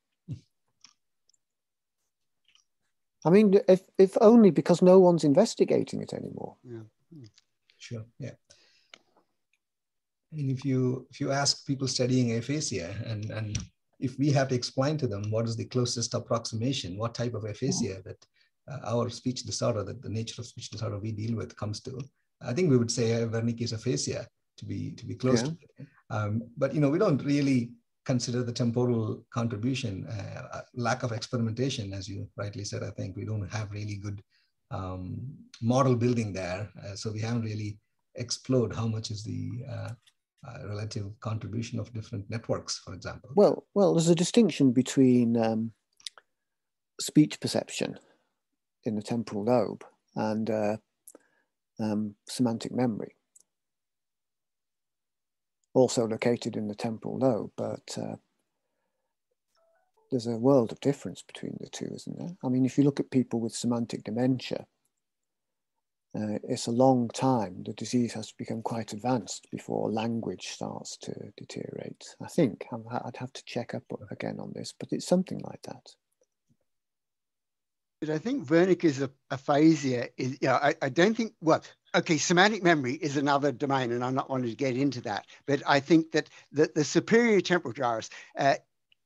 I mean, if only because no one's investigating it anymore. Yeah. Sure. Yeah. I mean, if you ask people studying aphasia, and if we have to explain to them what is the closest approximation, what type of aphasia that our speech disorder, that the nature of speech disorder we deal with comes to, I think we would say Wernicke's aphasia to be close to it. But you know, we don't really consider the temporal contribution, lack of experimentation, as you rightly said. I think we don't have really good model building there. So we haven't really explored how much is the relative contribution of different networks, for example. Well, there's a distinction between speech perception in the temporal lobe and semantic memory, also located in the temporal lobe, but there's a world of difference between the two, isn't there? I mean, if you look at people with semantic dementia, it's a long time. The disease has to become quite advanced before language starts to deteriorate. I think I'd have to check up again on this, but it's something like that. But I think Wernicke's aphasia is, I don't think, well, okay, semantic memory is another domain, and I'm not wanting to get into that, but I think that the superior temporal gyrus,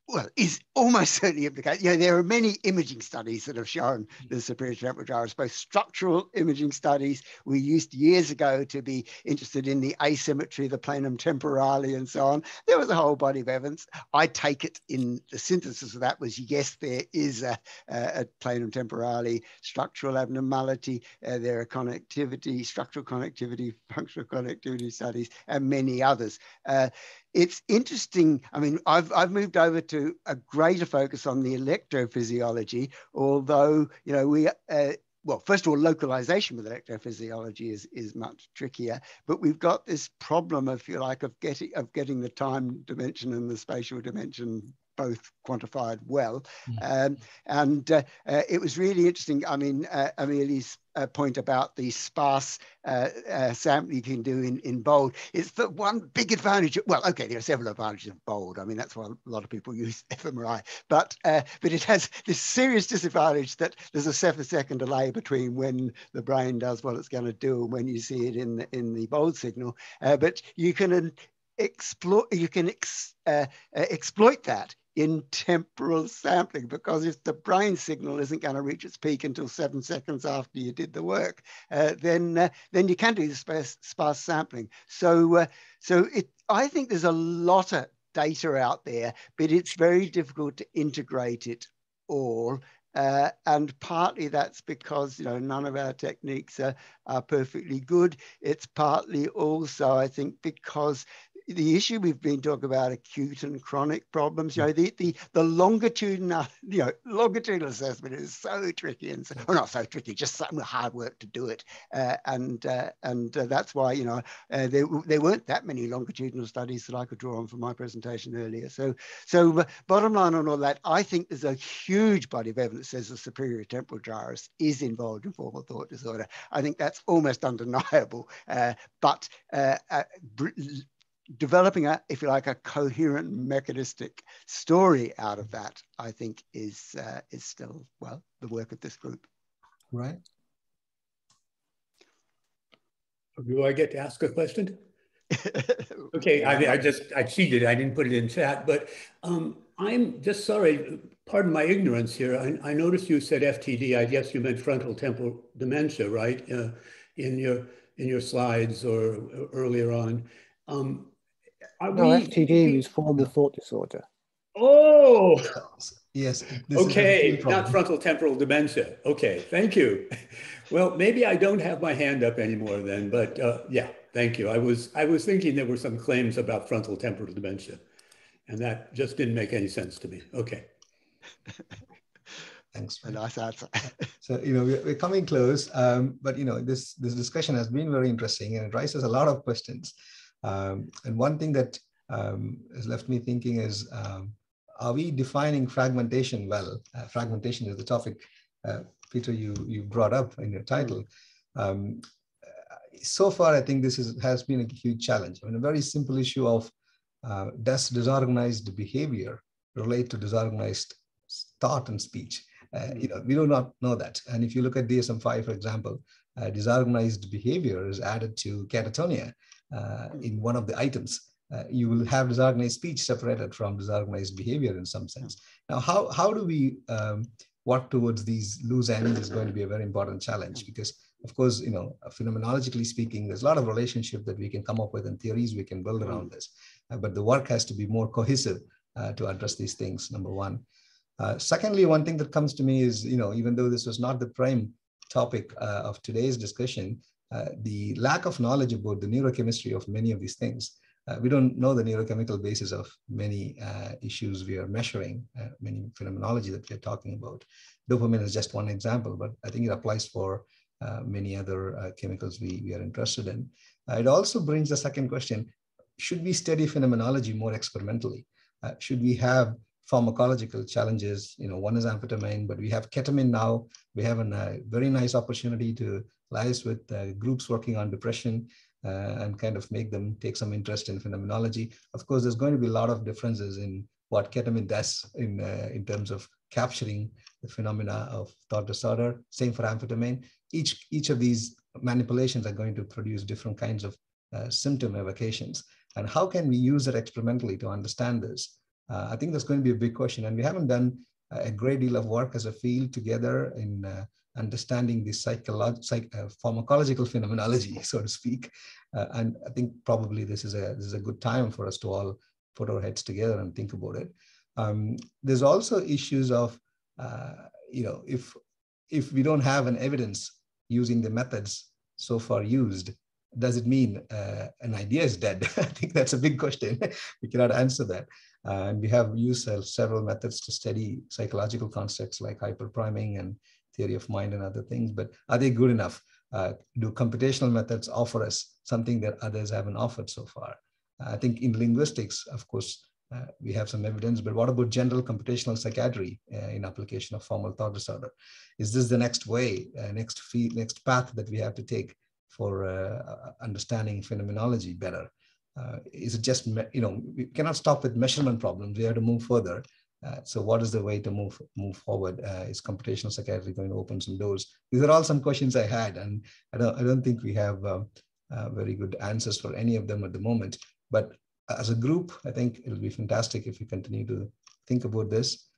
well, is almost certainly implicated. There are many imaging studies that have shown the superior temporal gyrus, both structural imaging studies. We used years ago to be interested in the asymmetry, the planum temporale, and so on. There was a whole body of evidence. I take it in the synthesis of that was, yes, there is a planum temporale structural abnormality. There are connectivity, structural connectivity, functional connectivity studies, and many others. It's interesting. I mean, I've moved over to a greater focus on the electrophysiology, although, well, first of all, localization with electrophysiology is much trickier, but we've got this problem, if you like, of getting the time dimension and the spatial dimension both quantified well. It was really interesting. I mean, Ameli's point about the sparse sampling you can do in bold. It's the one big advantage. Well, okay, there are several advantages of bold. I mean, that's why a lot of people use fMRI. But it has this serious disadvantage that there's a 7-second delay between when the brain does what it's going to do and when you see it in the bold signal. But you can exploit that in temporal sampling, because if the brain signal isn't going to reach its peak until 7 seconds after you did the work, then you can do the sparse sampling. So I think there's a lot of data out there, but it's very difficult to integrate it all. And partly that's because none of our techniques are perfectly good. It's partly also, I think, because the issue we've been talking about, acute and chronic problems, the longitudinal assessment is so tricky, and not so tricky, just some hard work to do it, and that's why there weren't that many longitudinal studies that I could draw on for my presentation earlier. So bottom line on all that, I think there's a huge body of evidence that says the superior temporal gyrus is involved in formal thought disorder. I think that's almost undeniable, but developing if you like, a coherent mechanistic story out of that, I think is still, well, the work of this group. Right. Do I get to ask a question? Okay, I cheated. I didn't put it in chat, but I'm just sorry. Pardon my ignorance here. I noticed you said FTD. I guess you meant frontal temporal dementia, right? In your slides or earlier on. FTD is formal thought disorder. Oh, yes. Okay, not frontal temporal dementia. Okay, thank you. Well, maybe I don't have my hand up anymore then, but yeah, thank you. I was thinking there were some claims about frontal temporal dementia, and that just didn't make any sense to me. Okay. Thanks. A nice answer. So, we're coming close, but, this discussion has been very interesting, and it raises a lot of questions. And one thing that has left me thinking is, are we defining fragmentation well? Fragmentation is the topic, Peter, you brought up in your title. So far, I think this has been a huge challenge. I mean, a very simple issue of does disorganized behavior relate to disorganized thought and speech? We do not know that. And if you look at DSM-5, for example, disorganized behavior is added to catatonia in one of the items. You will have disorganized speech separated from disorganized behavior in some sense. Now, how do we work towards these loose ends is going to be a very important challenge, because, of course, phenomenologically speaking, there's a lot of relationship that we can come up with and theories we can build around this. But the work has to be more cohesive to address these things, number one. Secondly, one thing that comes to me is, even though this was not the prime topic of today's discussion, the lack of knowledge about the neurochemistry of many of these things. We don't know the neurochemical basis of many issues we are measuring, many phenomenology that we're talking about. Dopamine is just one example, but I think it applies for many other chemicals we are interested in. It also brings the second question: should we study phenomenology more experimentally? Should we have pharmacological challenges? One is amphetamine, but we have ketamine now. We have a very nice opportunity to liaise with groups working on depression and kind of make them take some interest in phenomenology. Of course, there's going to be a lot of differences in what ketamine does in terms of capturing the phenomena of thought disorder. Same for amphetamine. Each of these manipulations are going to produce different kinds of symptom evocations. And how can we use it experimentally to understand this? I think that's going to be a big question. And we haven't done a great deal of work as a field together in understanding the pharmacological phenomenology, so to speak. And I think probably this is a good time for us to all put our heads together and think about it. There's also issues of, if we don't have an evidence using the methods so far used, does it mean an idea is dead? I think that's a big question. We cannot answer that. And we have used several methods to study psychological concepts like hyper-priming and theory of mind and other things, but are they good enough? Do computational methods offer us something that others haven't offered so far? I think in linguistics, of course, we have some evidence, but what about general computational psychiatry in application of formal thought disorder? Is this the next way, next path that we have to take for understanding phenomenology better? Is it just, we cannot stop with measurement problems. We have to move further. So what is the way to move forward? Is computational psychiatry going to open some doors? These are all some questions I had, and I don't think we have very good answers for any of them at the moment. But as a group, I think it'll be fantastic if we continue to think about this,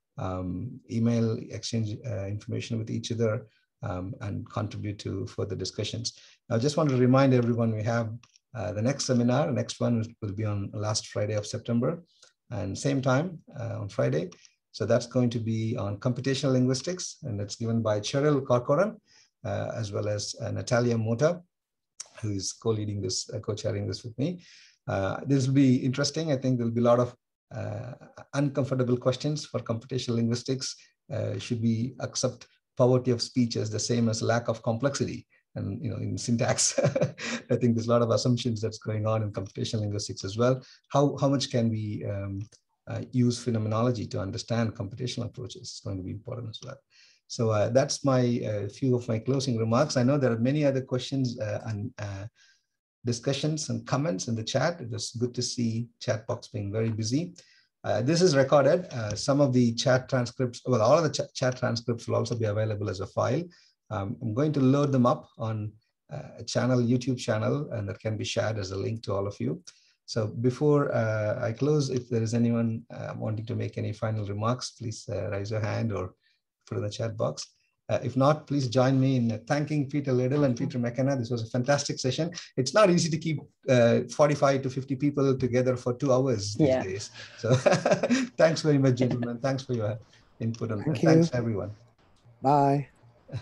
email, exchange information with each other, and contribute to further discussions. I just want to remind everyone we have the next seminar. The next one will be on last Friday of September, and same time on Friday. So that's going to be on computational linguistics, and it's given by Cheryl Corcoran, as well as Natalia Mota, who is co-leading this, co-chairing this with me. This will be interesting. I think there'll be a lot of uncomfortable questions for computational linguistics. Should we accept poverty of speech as the same as lack of complexity? And in syntax, I think there's a lot of assumptions that's going on in computational linguistics as well. How much can we use phenomenology to understand computational approaches? It's going to be important as well. So that's my few of my closing remarks. I know there are many other questions and discussions and comments in the chat. It was good to see chat box being very busy. This is recorded. Some of the chat transcripts, well, all of the chat transcripts will also be available as a file. I'm going to load them up on a channel, YouTube channel, and that can be shared as a link to all of you. So before I close, if there is anyone wanting to make any final remarks, please raise your hand or put in the chat box. If not, please join me in thanking Peter Liddle and Peter McKenna. This was a fantastic session. It's not easy to keep 45 to 50 people together for 2 hours these days. So thanks very much, gentlemen. Thanks for your input, and thanks everyone. Bye.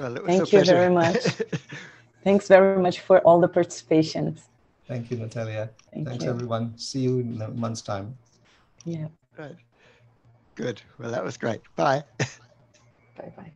Well, it was Thank you very much. Thanks very much for all the participations. Thank you, Natalia. Thanks, everyone. See you in a month's time. Yeah. Right. Good. Well, that was great. Bye. Bye-bye.